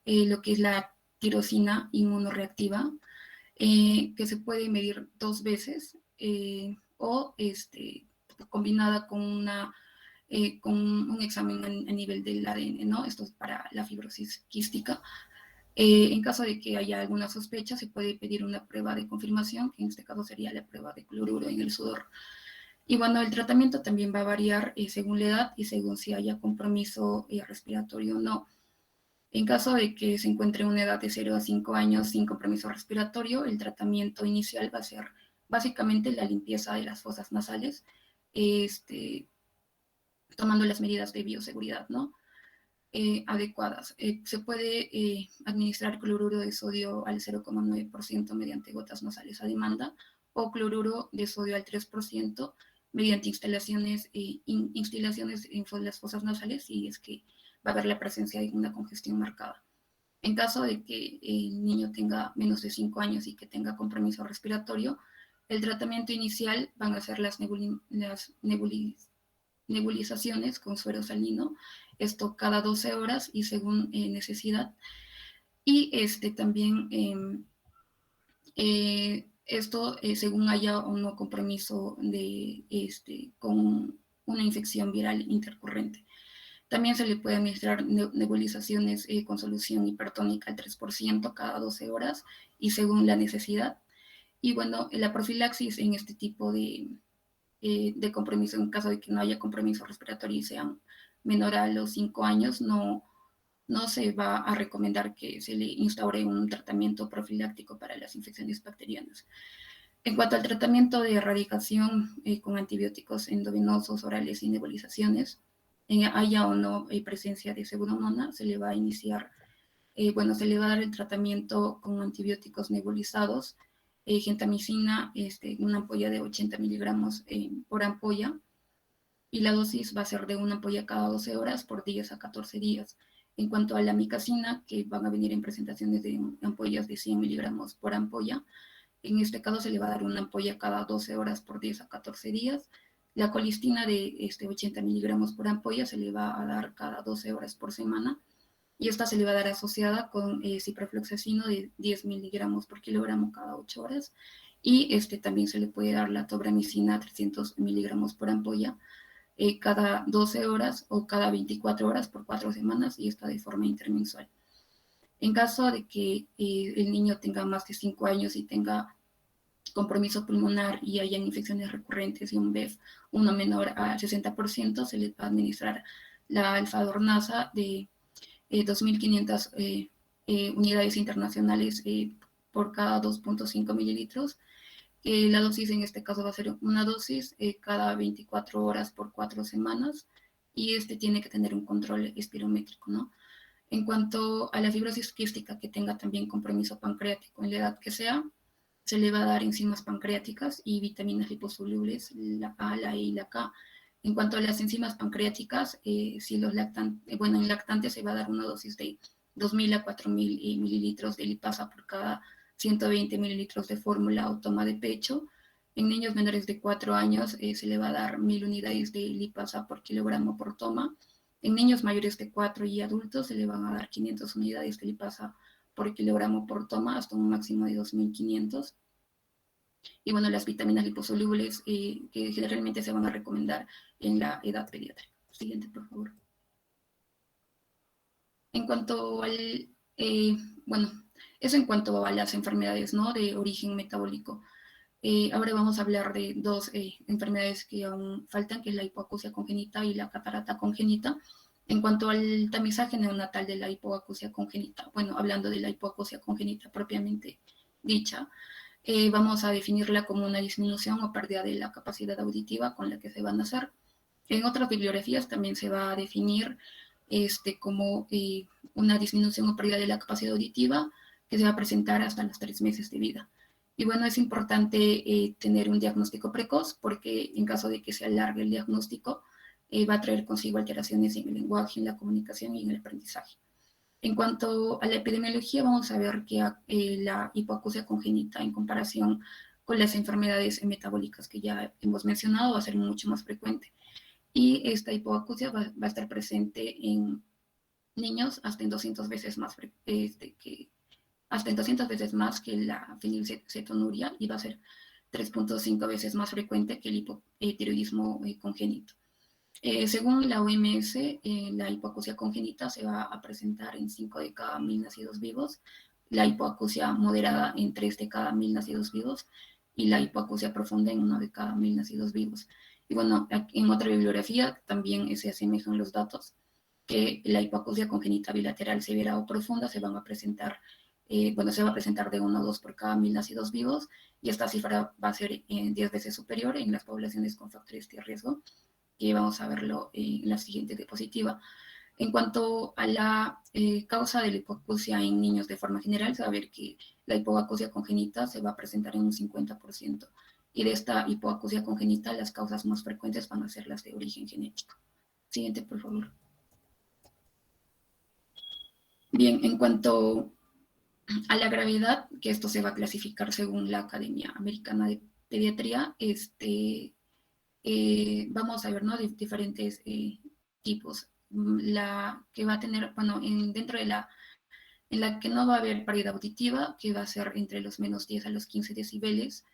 lo que es la tirosina inmunoreactiva, que se puede medir 2 veces o combinada con un examen a nivel del ADN, ¿no? Esto es para la fibrosis quística. En caso de que haya alguna sospecha, se puede pedir una prueba de confirmación, que en este caso sería la prueba de cloruro en el sudor. Y bueno, el tratamiento también va a variar según la edad y según si haya compromiso respiratorio o no. En caso de que se encuentre una edad de 0 a 5 años sin compromiso respiratorio, el tratamiento inicial va a ser básicamente la limpieza de las fosas nasales, tomando las medidas de bioseguridad, ¿no? Adecuadas. Se puede administrar cloruro de sodio al 0,9% mediante gotas nasales a demanda, o cloruro de sodio al 3% mediante instalaciones en las fosas nasales si es que va a haber la presencia de una congestión marcada. En caso de que el niño tenga menos de 5 años y que tenga compromiso respiratorio, el tratamiento inicial van a ser las nebulizaciones con suero salino, esto cada 12 horas y según necesidad. Y también esto según haya o no compromiso con una infección viral intercurrente. También se le puede administrar nebulizaciones con solución hipertónica al 3% cada 12 horas y según la necesidad. Y bueno, la profilaxis en este tipo de compromiso, en caso de que no haya compromiso respiratorio y sean menor a los 5 años, no se va a recomendar que se le instaure un tratamiento profiláctico para las infecciones bacterianas. En cuanto al tratamiento de erradicación con antibióticos endovenosos, orales y nebulizaciones, haya o no presencia de pseudomonas, se le va a iniciar, se le va a dar el tratamiento con antibióticos nebulizados, gentamicina, una ampolla de 80 miligramos por ampolla, y la dosis va a ser de una ampolla cada 12 horas por 10 a 14 días. En cuanto a la micacina, que van a venir en presentaciones de ampollas de 100 miligramos por ampolla, en este caso se le va a dar una ampolla cada 12 horas por 10 a 14 días. La colistina de 80 miligramos por ampolla se le va a dar cada 12 horas por semana y esta se le va a dar asociada con ciprofloxacino de 10 miligramos por kilogramo cada 8 horas y también se le puede dar la tobramicina 300 miligramos por ampolla cada 12 horas o cada 24 horas por 4 semanas y esta de forma intermensual. En caso de que el niño tenga más de 5 años y tenga compromiso pulmonar y hayan infecciones recurrentes y un BEF uno menor al 60%, se le va a administrar la alfa-dornasa de 2.500 unidades internacionales por cada 2.5 mililitros. La dosis en este caso va a ser una dosis cada 24 horas por 4 semanas y tiene que tener un control espirométrico, ¿no? En cuanto a la fibrosis quística que tenga también compromiso pancreático en la edad que sea, se le va a dar enzimas pancreáticas y vitaminas liposolubles, la A, la E y la K. En cuanto a las enzimas pancreáticas, si los en lactantes se va a dar una dosis de 2.000 a 4.000 mililitros de lipasa por cada 120 mililitros de fórmula o toma de pecho. En niños menores de 4 años se le va a dar 1.000 unidades de lipasa por kilogramo por toma. En niños mayores de 4 y adultos se le van a dar 500 unidades de lipasa por kilogramo por toma hasta un máximo de 2.500. Y bueno, las vitaminas liposolubles que generalmente se van a recomendar en la edad pediátrica. Siguiente, por favor. En cuanto al, bueno, eso en cuanto a las enfermedades, ¿no? De origen metabólico. Ahora vamos a hablar de dos enfermedades que aún faltan, que es la hipoacusia congénita y la catarata congénita. En cuanto al tamizaje neonatal de la hipoacusia congénita, bueno, hablando de la hipoacusia congénita propiamente dicha, vamos a definirla como una disminución o pérdida de la capacidad auditiva con la que se va a nacer. En otras bibliografías también se va a definir como una disminución o pérdida de la capacidad auditiva que se va a presentar hasta los 3 meses de vida. Y bueno, es importante tener un diagnóstico precoz porque en caso de que se alargue el diagnóstico, va a traer consigo alteraciones en el lenguaje, en la comunicación y en el aprendizaje. En cuanto a la epidemiología, vamos a ver que la hipoacusia congénita en comparación con las enfermedades metabólicas que ya hemos mencionado va a ser mucho más frecuente. Y esta hipoacusia va a estar presente en niños hasta en 200 veces más hasta en 200 veces más que la fenilcetonuria y va a ser 3.5 veces más frecuente que el hipotiroidismo congénito. Según la OMS, la hipoacusia congénita se va a presentar en 5 de cada 1.000 nacidos vivos, la hipoacusia moderada en 3 de cada 1.000 nacidos vivos y la hipoacusia profunda en 1 de cada 1.000 nacidos vivos. Y bueno, en otra bibliografía también se asemejan los datos, que la hipoacusia congénita bilateral severa o profunda se van a presentar, se va a presentar de 1 a 2 por cada 1.000 nacidos vivos y esta cifra va a ser 10 veces superior en las poblaciones con factores de riesgo, que vamos a verlo en la siguiente diapositiva. En cuanto a la causa de la hipoacusia en niños de forma general, se va a ver que la hipoacusia congénita se va a presentar en un 50% y de esta hipoacusia congénita las causas más frecuentes van a ser las de origen genético. Siguiente, por favor. Bien, en cuanto a la gravedad, que esto se va a clasificar según la Academia Americana de Pediatría, vamos a ver, ¿no?, diferentes tipos. La que va a tener, bueno, dentro de en la que no va a haber pérdida auditiva, que va a ser entre los menos 10 a los 15 decibeles,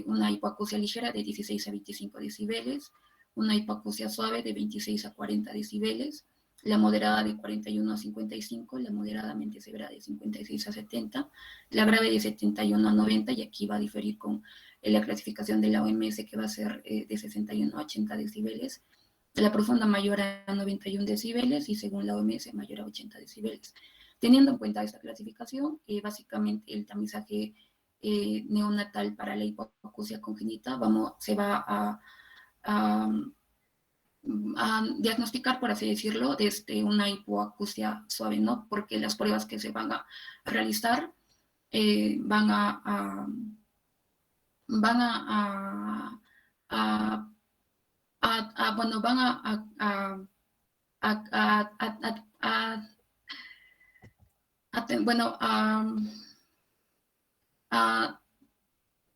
una hipoacusia ligera de 16 a 25 decibeles, una hipoacusia suave de 26 a 40 decibeles, la moderada de 41 a 55, la moderadamente severa de 56 a 70, la grave de 71 a 90, y aquí va a diferir con la clasificación de la OMS, que va a ser de 61 a 80 decibeles, la profunda mayor a 91 decibeles y según la OMS mayor a 80 decibeles. Teniendo en cuenta esta clasificación, básicamente el tamizaje neonatal para la hipoacusia congénita se va a diagnosticar, por así decirlo, desde una hipoacusia suave, ¿no? Porque las pruebas que se van a realizar van bueno, van bueno, a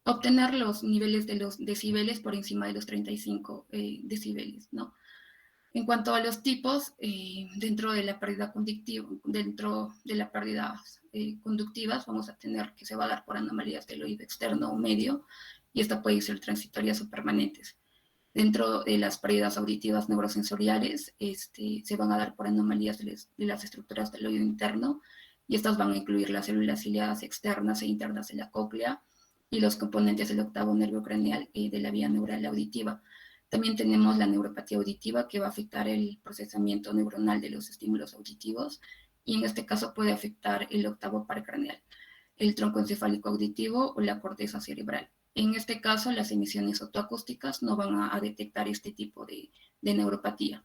obtener los niveles de los decibeles por encima de los 35 decibeles, ¿no? En cuanto a los tipos, dentro de la pérdida conductiva, dentro de las pérdidas conductivas, vamos a tener que se va a dar por anomalías del oído externo o medio, y esta puede ser transitorias o permanentes. Dentro de las pérdidas auditivas neurosensoriales, se van a dar por anomalías de las estructuras del oído interno, y estas van a incluir las células ciliadas externas e internas de la cóclea y los componentes del octavo nervio craneal de la vía neural auditiva. También tenemos la neuropatía auditiva, que va a afectar el procesamiento neuronal de los estímulos auditivos, y en este caso puede afectar el octavo par craneal, el tronco encefálico auditivo o la corteza cerebral. En este caso, las emisiones otoacústicas no van a detectar este tipo de neuropatía,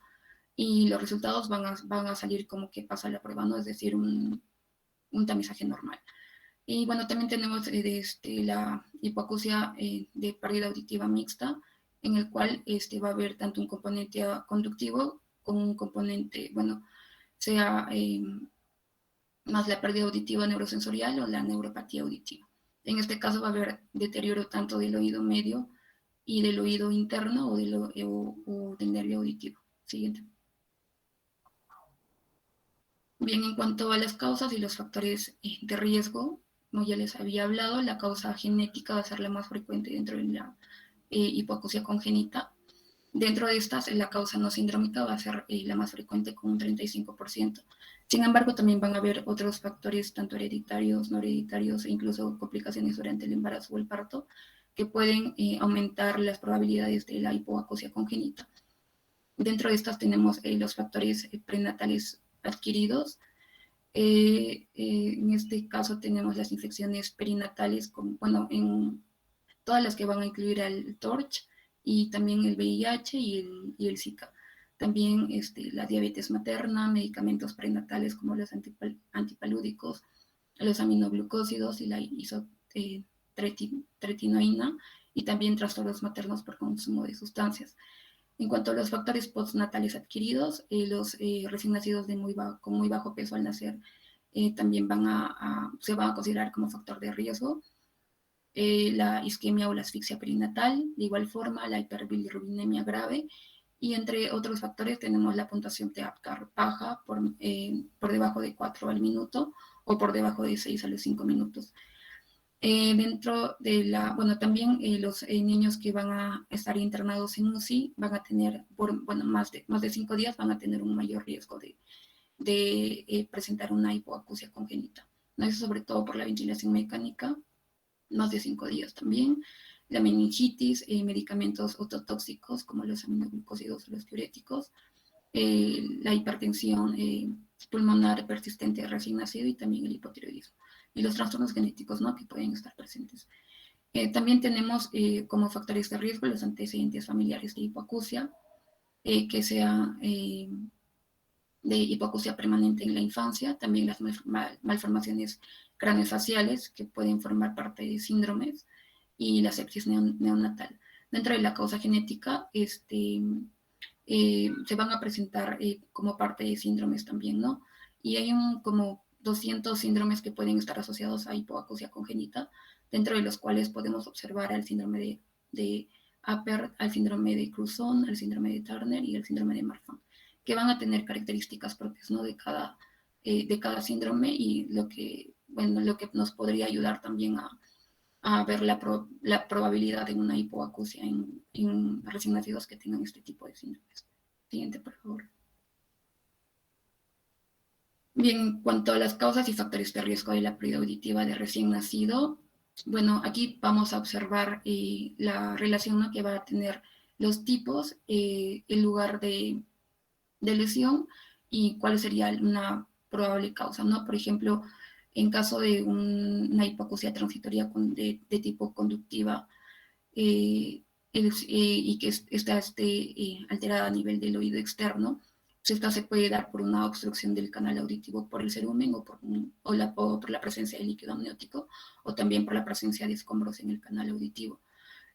y los resultados van a salir como que pasa la prueba, ¿no? Es decir, un tamizaje normal. Y bueno, también tenemos la hipoacusia de pérdida auditiva mixta, en el cual va a haber tanto un componente conductivo como un componente, bueno, sea más la pérdida auditiva neurosensorial o la neuropatía auditiva. En este caso va a haber deterioro tanto del oído medio y del oído interno o del nervio auditivo. Siguiente. Bien, en cuanto a las causas y los factores de riesgo, como ya les había hablado, la causa genética va a ser la más frecuente dentro de la hipoacusia congénita. Dentro de estas, la causa no sindrómica va a ser la más frecuente, con un 35%. Sin embargo, también van a haber otros factores, tanto hereditarios, no hereditarios, e incluso complicaciones durante el embarazo o el parto, que pueden aumentar las probabilidades de la hipoacusia congénita. Dentro de estas tenemos los factores prenatales adquiridos. En este caso tenemos las infecciones perinatales, bueno, en todas las que van a incluir al TORCH, y también el VIH y el Zika. También la diabetes materna, medicamentos prenatales como los antipalúdicos, los aminoglucósidos y la isotretinoína, y también trastornos maternos por consumo de sustancias. En cuanto a los factores postnatales adquiridos, los recién nacidos con muy bajo peso al nacer también se van a considerar como factor de riesgo. La isquemia o la asfixia perinatal, de igual forma la hiperbilirrubinemia grave, y entre otros factores tenemos la puntuación de APGAR baja por debajo de 4 al minuto o por debajo de 6 a los 5 minutos. Dentro de bueno, también los niños que van a estar internados en UCI van a tener, más de 5 días, van a tener un mayor riesgo de presentar una hipoacusia congénita. ¿No? Eso sobre todo por la ventilación mecánica, más de 5 días también. La meningitis, medicamentos ototóxicos como los aminoglucósidos o los diuréticos, la hipertensión pulmonar persistente recién nacido, y también el hipotiroidismo y los trastornos genéticos, ¿no?, que pueden estar presentes. También tenemos como factores de riesgo los antecedentes familiares de hipoacusia, que sea de hipoacusia permanente en la infancia, también las malformaciones craneofaciales que pueden formar parte de síndromes, y la sepsis neonatal. Dentro de la causa genética, se van a presentar como parte de síndromes también, ¿no? Y hay como 200 síndromes que pueden estar asociados a hipoacusia congénita, dentro de los cuales podemos observar al síndrome de Apert, al síndrome de Cruzon, al síndrome de Turner y el síndrome de Marfan, que van a tener características propias, ¿no? de cada síndrome, y lo que nos podría ayudar también a ver la probabilidad de una hipoacusia en recién nacidos que tengan este tipo de síndromes. Siguiente, por favor. Bien, en cuanto a las causas y factores de riesgo de la pérdida auditiva de recién nacido, bueno, aquí vamos a observar la relación, ¿no?, que va a tener los tipos, el lugar de lesión y cuál sería una probable causa, ¿no? Por ejemplo, en caso de una hipoacusia transitoria de tipo conductiva y que esta esté alterada a nivel del oído externo, esta se puede dar por una obstrucción del canal auditivo por el cerumen o por la presencia de líquido amniótico, o también por la presencia de escombros en el canal auditivo.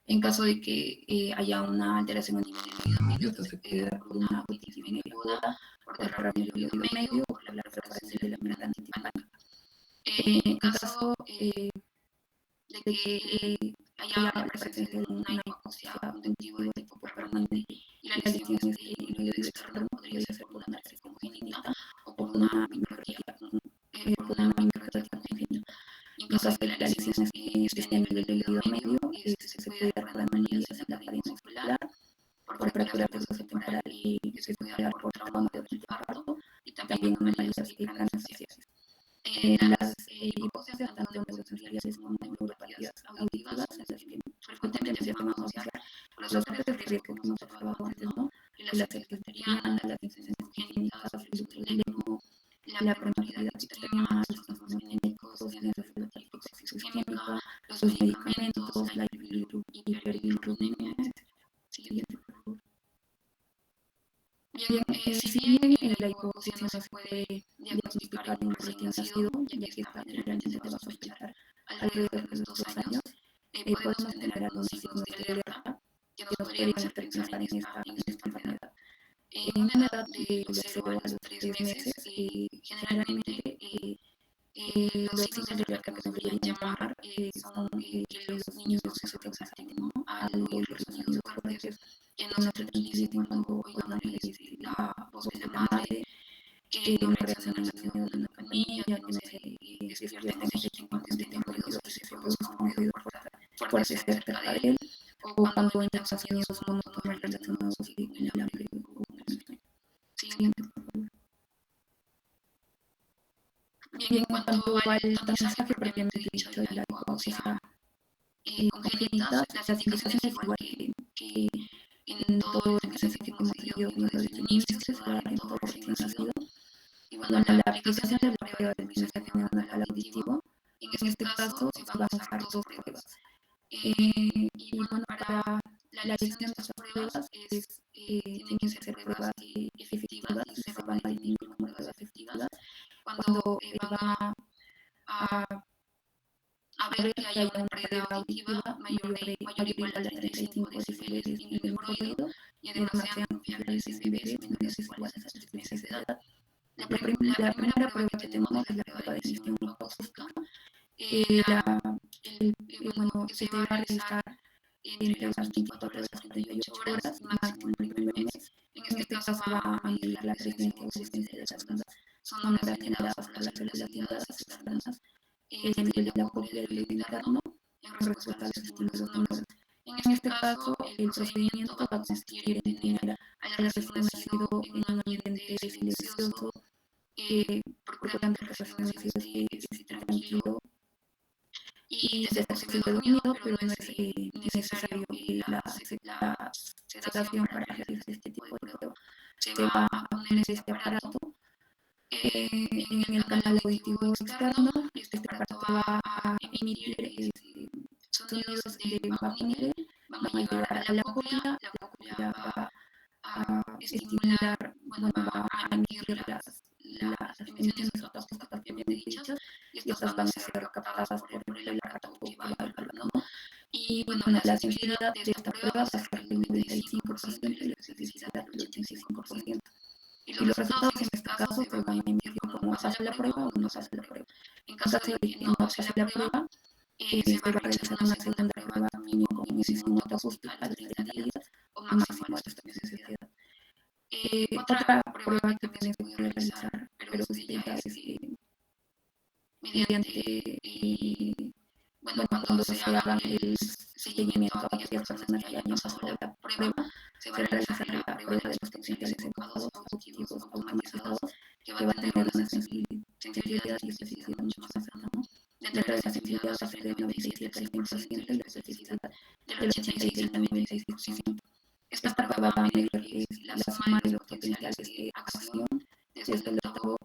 En caso de que haya una alteración a nivel del oído medio, esta se puede dar por una otitis media aguda, por derrame en el oído medio o por la preparación de la membrana timpánica. En caso de que haya la presencia de una hipoacusia conductiva de tipo permanente y la lesión es en el oído externo, podría ser por una nariz congénita o por una microtia congénita. En caso de que la lesión esté en el oído medio, se puede dar por anomalías en la cadencia muscular, por fractura temporal que se puede dar por trauma del parto y también anomalías craneofaciales. Las hipoacusias tanto neurosensoriales como neuropatías auditivas, en las que frecuentemente se van a asociar los factores de riesgo que hemos observado antes, ¿no? La sepsis bacteriana, las infecciones congénitas, el uso del ECMO, la prematuridad extrema, los trastornos genéticos, la encefalopatia isquémica, los medicamentos, la hiperbilirubinemia, etc. Siguiente, por favor. Bien, si bien la hipoacusia no se puede diagnosticar en un recién nacido, ya que esta generalmente se va a sospechar alrededor de los 2 años, podemos tener algunos signos de alerta que nos podrían hacer pensar en esta enfermedad. En una edad de los 0 a los 3 meses, generalmente los signos de alerta que nos deberían llamar son que los niños se sobresalten, ¿no?, al oír los sonidos fuertes, que no se tranquilicen cuando oigan la voz de la madre, que no reaccionen al sonido de una camilla, que no se despierten o se agiten cuando estén ruidosos y se produzca un ruido fuerte cerca de él, o cuando emitan sonidos monótonos relacionados con el hambre o con el sueño. Siguiente, por favor. Bien, en cuanto al tamizaje propiamente dicho de la hipoacusia congénita, las indicaciones, igual que en todo el tamizaje que hemos seguido viendo desde el inicio, se va a dar en todo recién nacido. Y bueno, la aplicación de la prueba del tamizaje neonatal auditivo, en este caso se van a usar 2 pruebas. Y bueno, para la elección de estas pruebas tienen que ser pruebas efectivas y se van a definir como pruebas efectivas cuando van a ver que haya una pérdida auditiva mayor o igual a 35 decibeles en el mejor oído, y además sean confiables en bebés menores iguales a 3 meses de edad. La primera prueba que tenemos es la prueba de emisión acústica. Bueno, se va a realizar entre las 24 horas y 48 horas, máximo en el primer mes. En este caso va a medir la presencia o ausencia de las ondas generadas por las células nerviosas externas, el nivel de la copia del oído interno en respuesta a los estímulos sonoros. En este caso, el procedimiento va a consistir en tener al recién nacido en un ambiente silencioso, procurando que el recién nacido esté tranquilo y de ser posible dormido, pero no es necesario la sedación para realizar este tipo de prueba. Se va a poner este aparato en el canal auditivo externo. Este aparato va a emitir sonidos de bajo nivel, van a llegar a la cóclea va a estimular, bueno, va a emitir las emisiones acústicas propiamente dichas, y estas van a ser captadas por el aparato que va a evaluar, ¿no? Y bueno, la sensibilidad de esta prueba va a ser del 95% y la especificidad del 85%. Y los resultados en este caso se van a emitir como pase la prueba o no pase la prueba. En caso de que no pase la prueba, se va a realizar una segunda prueba también con emisión autoacústica a los 30 días o máximo a los 3 meses de edad. Otra prueba que también se puede realizar, pero usted ya es mediante, bueno, cuando se haga el seguimiento a aquellas personas que hayan pasado la prueba, se va a realizar la prueba de los potenciales evacuados, auditivos, automatizados, que va a tener una sensibilidad y especificidad mucho más alta, ¿no? Dentro de la sensibilidad va a ser del 97 al 100% y la especificidad del 86 al 96%. Esta prueba va a medir la suma de los potenciales de acción desde el octavo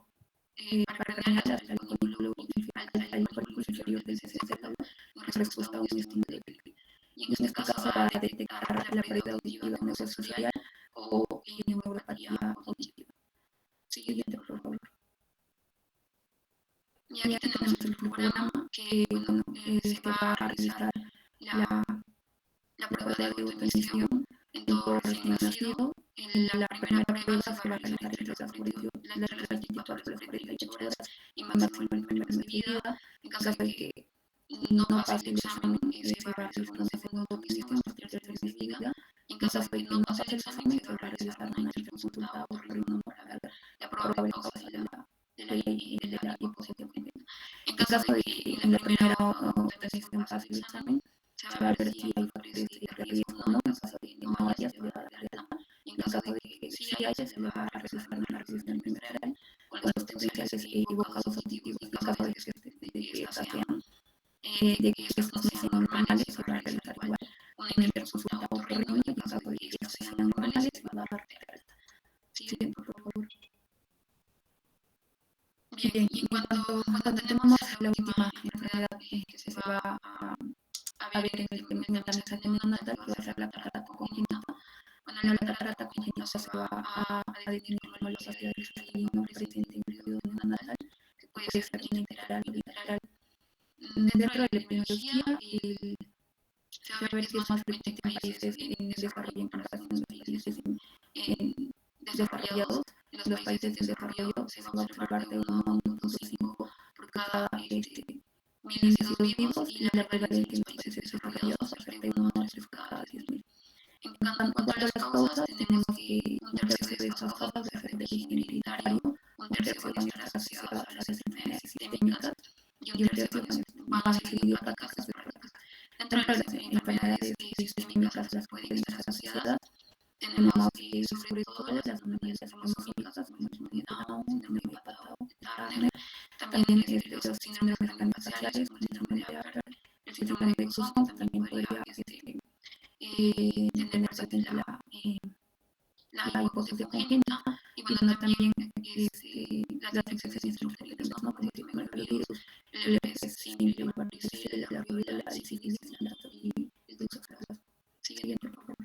paracranial hasta el cónyulo inferior del cerebro en respuesta a un estímulo eléctrico. Y en este caso va a detectar la pérdida auditiva neurosensorial o neuropatía auditiva. Siguiente, por favor. Y aquí tenemos el programa que bueno, se va a realizar la prueba de autoemisión en todo recién nacido. En la primera prueba se va a realizar entre las 24 horas y las 48 horas y máximo el primer mes de vida. En caso de que no pase el examen, se va a realizar una segunda autoemisión hasta el tercer mes de vida. En caso de que no pase el examen, se va a realizar una interconsulta o reunión para ver la probable causa de la hipoxia congénita. En caso de que en la primera autoemisión pase el examen, se va a ver si hay factores de riesgo o no. En caso de que no haya, se le va a dar de alta. Y en caso de que sí haya, se le va a realizar una revisión bilateral con los potenciales evocados auditivos. En caso de que estas sean no sean normales, se va a realizar igual una interconsulta otorrino. Y en caso de que estas sean normales, se va a dar de alta. Siguiente, por favor. Bien, y cuando tenemos la última enfermedad que se va a ver en el metanizaje neonatal, que va a ser la catarata congénita. Bueno, la catarata congénita se va a definir como la opacidad cristalina presente en el fluido neonatal, que puede ser unilateral o bilateral. Dentro de la epidemiología, se va a ver que es más frecuente en países en desarrollo en comparación a los países desarrollados. En los países en desarrollo se va a observar de 1 a 1.5 por cada 1.000 nacidos vivos, y la prevalencia en los países desarrollados va a ser de 1 a 3 por cada 10.000. En cuanto a las causas, tenemos que un tercio de estas causas va a ser de origen hereditario, un tercio van a estar asociadas a las enfermedades sistémicas y un tercio van a ser idiopáticas de placas. Dentro de las enfermedades sistémicas a las que pueden estar asociadas, tenemos sobre todo las anomalías cromosómicas, síndrome de Down, síndrome de Turner, también los síndromes craniofaciales, como el síndrome de Apgar, el síndrome de Cruzón, que también podría tener presente la hipoxia congénita. Y bueno, también las infecciones transferibles, ¿no? Como el coronavirus, el herpes simple, el varicela, la rubiola, la sífilis, y el toxoplasma. Siguiente, por favor.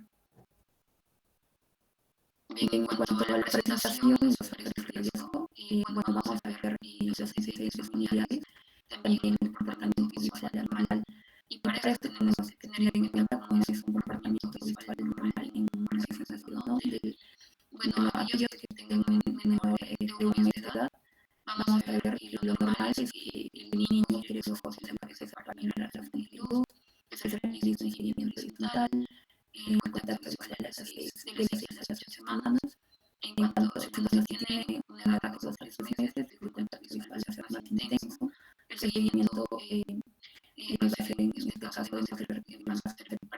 Bien, en cuanto a la presentación y los factores de riesgo, bueno, vamos a ver los antecedentes familiares, también el comportamiento visual normal. Y para esto tenemos que tener en cuenta cómo es un comportamiento visual normal en una recién nacido, ¿no? Bueno, aquellos que tengan un menor de 1 mes de edad, vamos a ver que lo normal es que el niño quiere sus ojos en la cabeza para mirar hacia la luz, que se realiza un seguimiento horizontal, en contacto visual a las 6 a las 8 semanas. En cuanto se tiene una edad de 2 a 3 meses, el contacto visual va a ser más intenso. El seguimiento va a ser en este caso va a ser más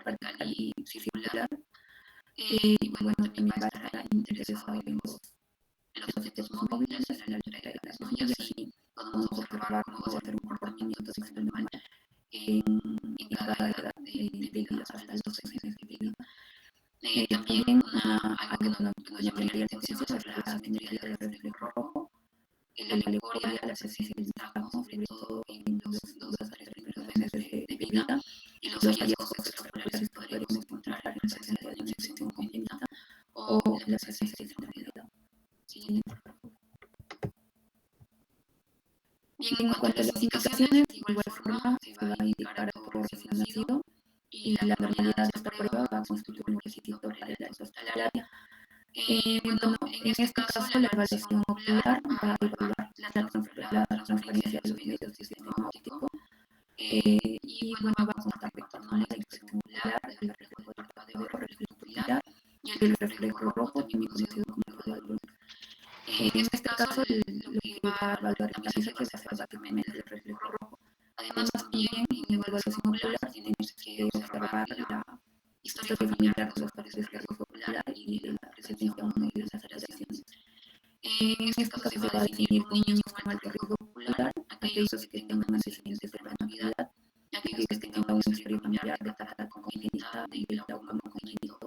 vertical y circular. Y bueno, también va a estar interesado en los objetos móviles, en la altura de las huellas, y así podemos observar cómo va a ser un comportamiento sexual normal en cada edad de vida hasta los 6 meses de vida. También algo que nos llamaría la atención es la asimetría del reflejo rojo, la leucoria, la sensibilidad, sobre todo en los 2 a 3 primeros meses de vida, y los hallazgos extracurriculares que podríamos encontrar en presencia de una infección congénita o la presencia de enfermedad. Siguiente, por favor. Bien, en cuanto a las indicaciones, de igual forma se va a indicar por recién nacido, y la normalidad de esta prueba va a constituir un requisito para el acceso hospitalaria. Bueno, en este caso, la evaluación ocular va a evaluar la transferencia de los medios del sistema óptico y bueno, va a constar de cuatro, ¿no? La inspección ocular, el reflejo de parpadeo, el reflejo pupilar y el reflejo rojo, también conocido como el de Brun. En este caso, lo que va a evaluar el tamizaje va a ser básicamente el reflejo rojo. Además, también en la evaluación ocular tenemos que observar la historia familiar de los factores de riesgo ocular y de la presencia o no de las alteraciones. En este caso se va a definir con niños con alto riesgo ocular, aquellos que tengan antecedentes de ranabilidad, aquellos que tengan una historia familiar de catarata congénita, de glaucoma congénito,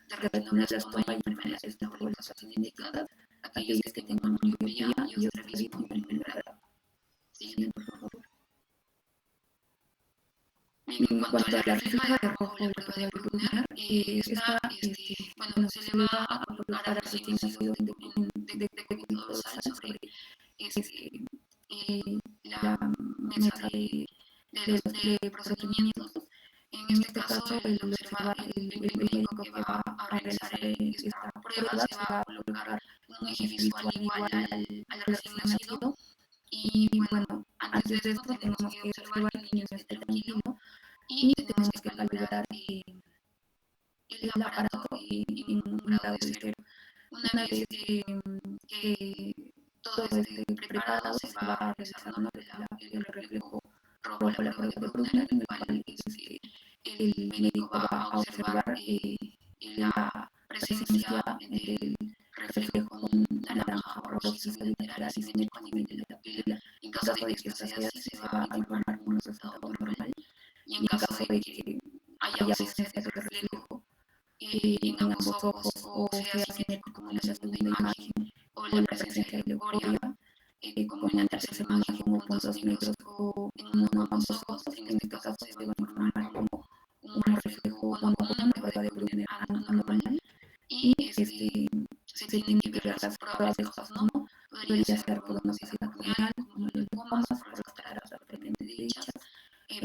de retinoblastoma y enfermedades neurológicas indicadas, aquellos que tengan miopía y estrabismo en primer grado. Siguiente, por favor. En cuanto a la refleja de rojo, la prueba de Brunner, bueno, se le va a colocar al recién nacido de cúbito dorsal sobre la mesa de procedimientos. En este caso, el médico que va a realizar esta prueba se va a colocar un eje visual igual al recién nacido. Y bueno, antes de esto tenemos que observar que el niño esté tranquilo y tenemos que calibrar el aparato en un grado de 0. Una vez que todo esté preparado, se va a realizar el reflejo rojo, la prueba de Brunner, en el cual el médico va a observar la presencia del reflejo naranja o rojizo bilateral asimétrico a nivel de la pupila. En caso de que esto sea así, se va a informar como un resultado normal. Y en caso de que haya ausencia de reflejo en ambos ojos o sea asimétrico como en la segunda imagen o la presencia de leucoria como en la tercera imagen o puntos negros o en uno o ambos ojos, en este caso se va a informar como un reflejo o una prueba de Brunner anormal y se tienen que ver las pruebas de causas, ¿no? Podría ser por una opacidad corneal, como los linfomas, por las cataratas propiamente dichas,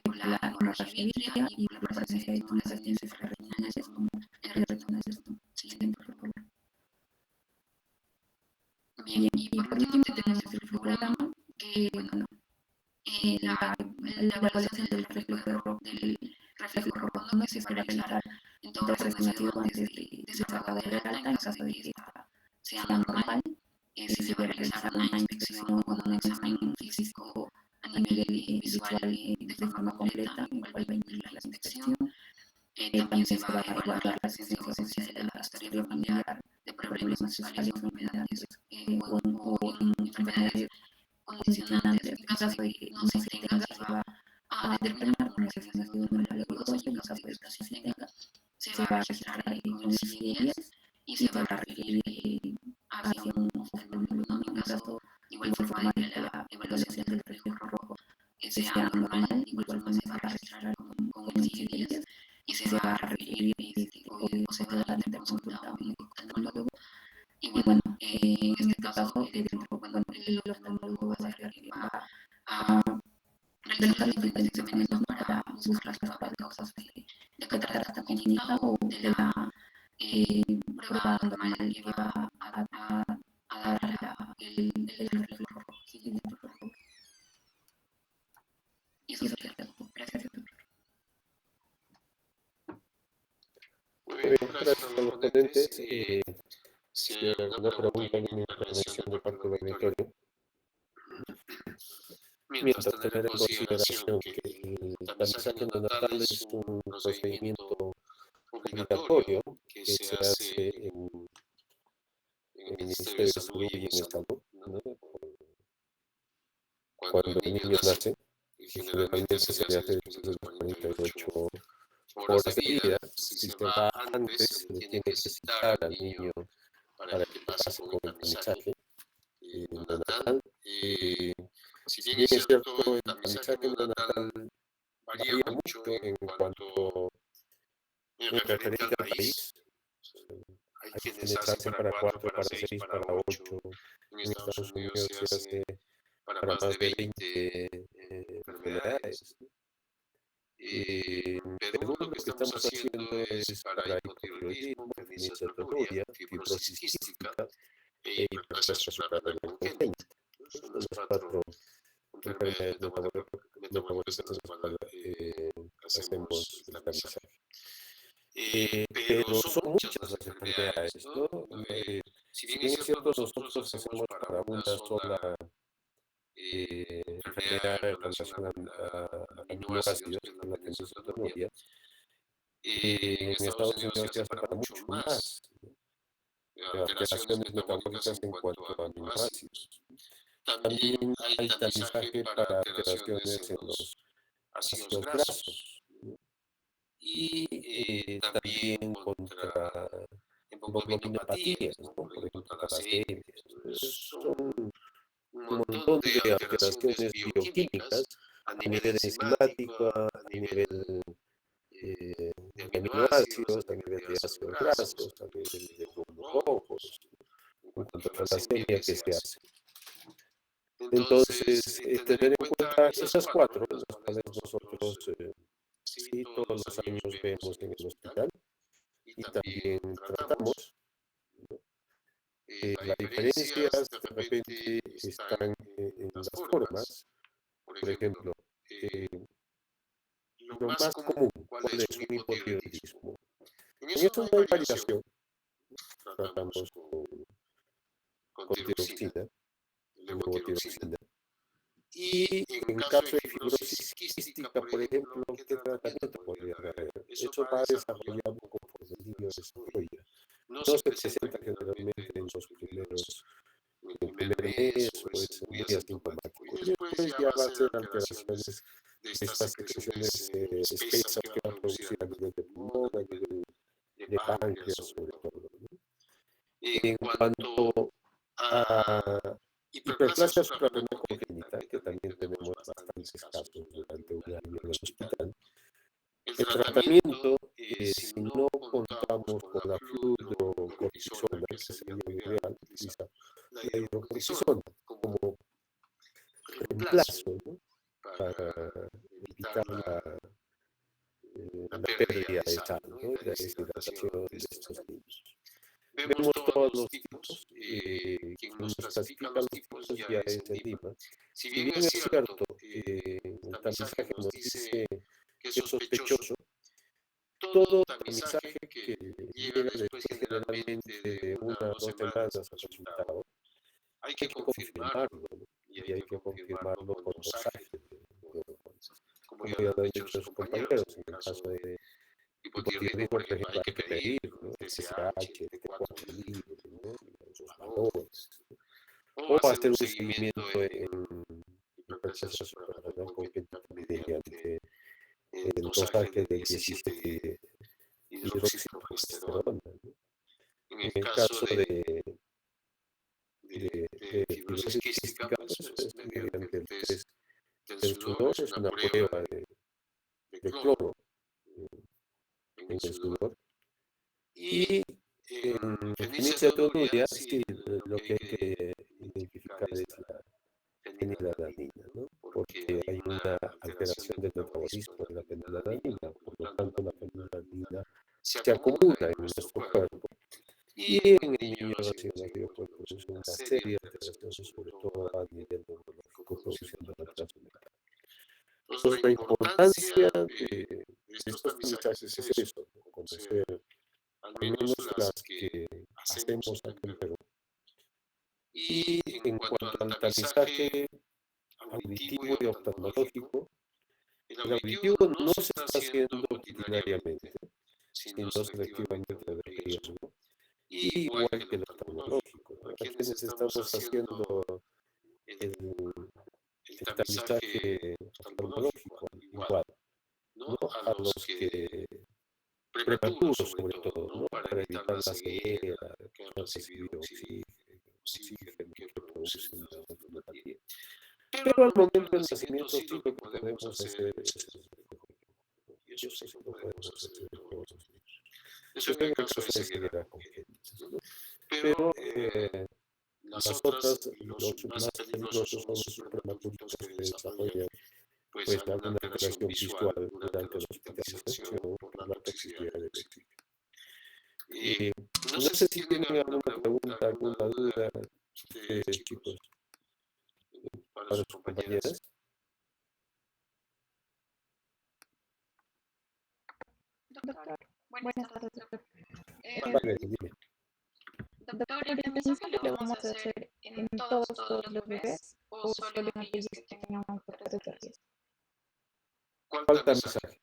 por la hemorragia vítrea y por la presencia de tumoraciones retinales como el retinoblastoma. Siguiente, por favor. Bien, y por último tenemos el flujograma, que bueno, la evaluación del reflejo rojo no se va a realizar en todo recién nacido antes de ser dado de alta. En caso de que esta sea normal, se debe realizar una inspección o un examen físico a nivel visual de forma completa, en el cual va a incluir la inspección. También se va a evaluar la presencia o ausencia de la historia familiar de problemas visuales o enfermedades o enfermedades condicionantes. En caso de que no se tenga, se va a determinar como recién nacido en el valeroso y en caso de que sí tenga, se va a registrar con el CIE-10 y se va a referir hacia un oftalmólogo, ¿no? En caso, de igual forma, de que la evaluación del reflejo rojo sea normal, de igual forma se va a registrar con el CIE-10 y se va a referir o se va a dar de consulta a un médico oftalmólogo. Y bueno, en este caso, el oftalmólogo va a realizar los diferentes exámenes, ¿no? Para buscar las causas de catarata congénita o de la prueba normal que va a dar el reflejo rojo. Siguiente, por favor. Y eso sería todo. Gracias, doctor. Muy bien, gracias a los ponentes. Si hay alguna pregunta, alguna intervención de parte del auditorio. Mientras tener en consideración que el tamizaje neonatal es un procedimiento obligatorio que se hace en el Ministerio de Salud y en Estado, ¿no? Cuando el niño nace, y generalmente se le hace después de las 48 horas de vida. Si se va antes, se le tiene que citar al niño para que pase con el tamizaje neonatal. Si bien es cierto, el tamizaje neonatal varía mucho en cuanto referente al país. Hay quienes hacen para 4, para 6, para 8. En Estados Unidos se hace para más de 20 enfermedades. En Perú lo que estamos haciendo es para hipotiroidismo, fenilcetonuria, fibrosis quística e hiperplasia suprarrenal congénita. Son las cuatro enfermedades metabólicas en las cuales hacemos el tamizaje. Pero son muchas las enfermedades, ¿no? Si bien es cierto, nosotros hacemos para una sola enfermedad en relación a aminoácidos, que es la fenilcetonuria, en Estados Unidos se hace para mucho más alteraciones metabólicas en cuanto a aminoácidos. También hay tamizaje para alteraciones en los ácidos grasos y también contra hemoglobinopatías, ¿no? Por ejemplo, talasemias. Son un montón de alteraciones bioquímicas a nivel enzimático, a nivel de aminoácidos, a nivel de ácidos grasos, a nivel de glóbulos rojos, en cuanto a talasemia que se hace. Entonces, tener en cuenta esas cuatro, las cuales nosotros sí todos los años vemos en el hospital y también tratamos, ¿no? Las diferencias de repente están en las formas. Por ejemplo, lo más común, ¿cuál es un hipotiroidismo? En eso no hay variación. Tratamos con tiroxina, levotiroxina. Y en caso de fibrosis quística, por ejemplo, ¿qué tratamiento podría haber? Eso va desarrollando conforme el niño desarrolla. No se presenta generalmente en el primer mes o es muy asintomático. Y después ya va a ser alteraciones de estas secreciones espesas que va a producir a nivel de pulmón, a nivel de páncreas sobre todo, ¿no? En cuanto a hiperplasia suprarrenal congénita, que también tenemos bastantes casos durante un año en el hospital, el tratamiento, si no contamos con la fludrocortisona, que sería lo ideal, utiliza la hidrocortisona como reemplazo, ¿no? Para evitar la pérdida de sal, ¿no? La deshidratación de estos niños. Vemos todos los tipos, quien nos clasifica los tipos ya es en Lima. Si bien es cierto, el tamizaje nos dice que es sospechoso, todo tamizaje que llega después generalmente de 1 o 2 semanas al resultado, hay que confirmarlo, ¿no? Y hay que confirmarlo con dosaje, como ya lo han dicho sus compañeros, en el caso de hipotiroidismo, por ejemplo, hay que pedir, ¿no? TSH, T4 libre, ¿no? Los valores, ¿no? O hacer un seguimiento en hiperplasia suprarrenal congénita mediante el dosaje de 17 hidroxiprogesterona, ¿no? En el caso de fibrosis quística, pues es mediante el test del sudor, es una prueba de cloro en el sudor. Y en fenilcetonuria, sí, lo que hay que identificar es la fenilalanina, ¿no? Porque hay una alteración del metabolismo de la fenilalanina, por lo tanto la fenilalanina se acumula en nuestro cuerpo. Y en el niño recién nacido pues produce una serie de alteraciones, sobre todo a nivel neurológico, produciendo retraso mental. Entonces la importancia de estos tamizajes es eso, conocer al menos las que hacemos acá en Perú. Y en cuanto al tamizaje auditivo y oftalmológico, el auditivo no se está haciendo rutinariamente, sino selectivamente de riesgo, y igual que el oftalmológico, ¿no? A quienes estamos haciendo el tamizaje oftalmológico igual, ¿no? A los que prematuros sobre todo, ¿no? Para evitar la ceguera, que han recibido oxígeno que producen la neuropatía. Pero al momento del nacimiento sí lo que podemos hacer es y eso sí lo podemos hacer en todos los niños. Eso en el caso de ceguera congénita, ¿no? Pero las otras, los más peligrosos son los prematuritos que desarrollan pues alguna alteración visual durante la hospitalización por la toxicidad eléctrica. No sé si tienen alguna pregunta, alguna duda, chicos, para sus compañeras. Doctor, buenas tardes, doctor. Vale, dime. Doctor, ¿el tamizaje lo vamos a hacer en todos los bebés o solo en aquellos que tengan factores de riesgo? ¿Cuál tamizaje?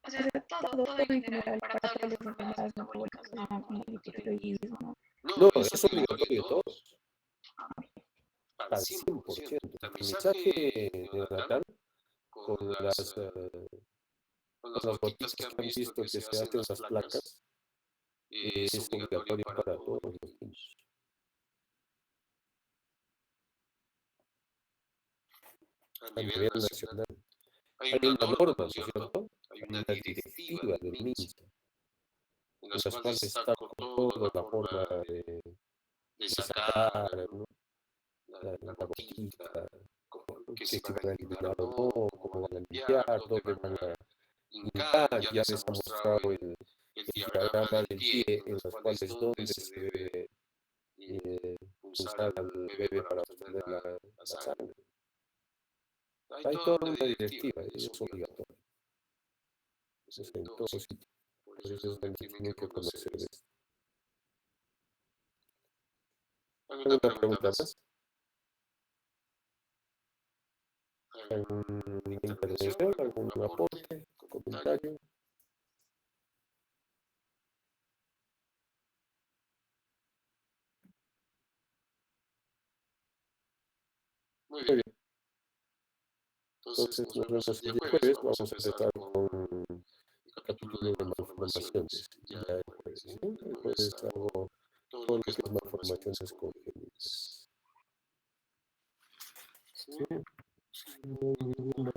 O sea, todo en general para todas las enfermedades metabólicas, con el hipotiroidismo. No, es obligatorio todos. Al 100%. El tamizaje neonatal con las gotitas que han visto que se hacen las placas es obligatorio para todos los niños. A nivel nacional. Hay una norma, ¿no es cierto? Hay una directiva del MINSA, en las cuales está con toda la forma de sacar, ¿no? la gotita, que si van a eliminar o no, cómo van a limpiar, dónde van a hincar. Ya les ha mostrado el diagrama del pie, en las cuales dónde se debe pulsar al bebé para obtener la sangre. Hay toda una directiva, y es obligatorio. Eso es en todos sitios. Por eso es donde tienen que conocer esto. ¿Alguna pregunta más? ¿Alguna intervención? ¿Algún aporte? ¿Comentario? Muy bien. Entonces nos vemos el día jueves. Vamos a empezar con el capítulo de malformaciones. Ya el jueves, ¿sí? El jueves hago todo lo que es malformaciones congénitas. Sí. Muy bien.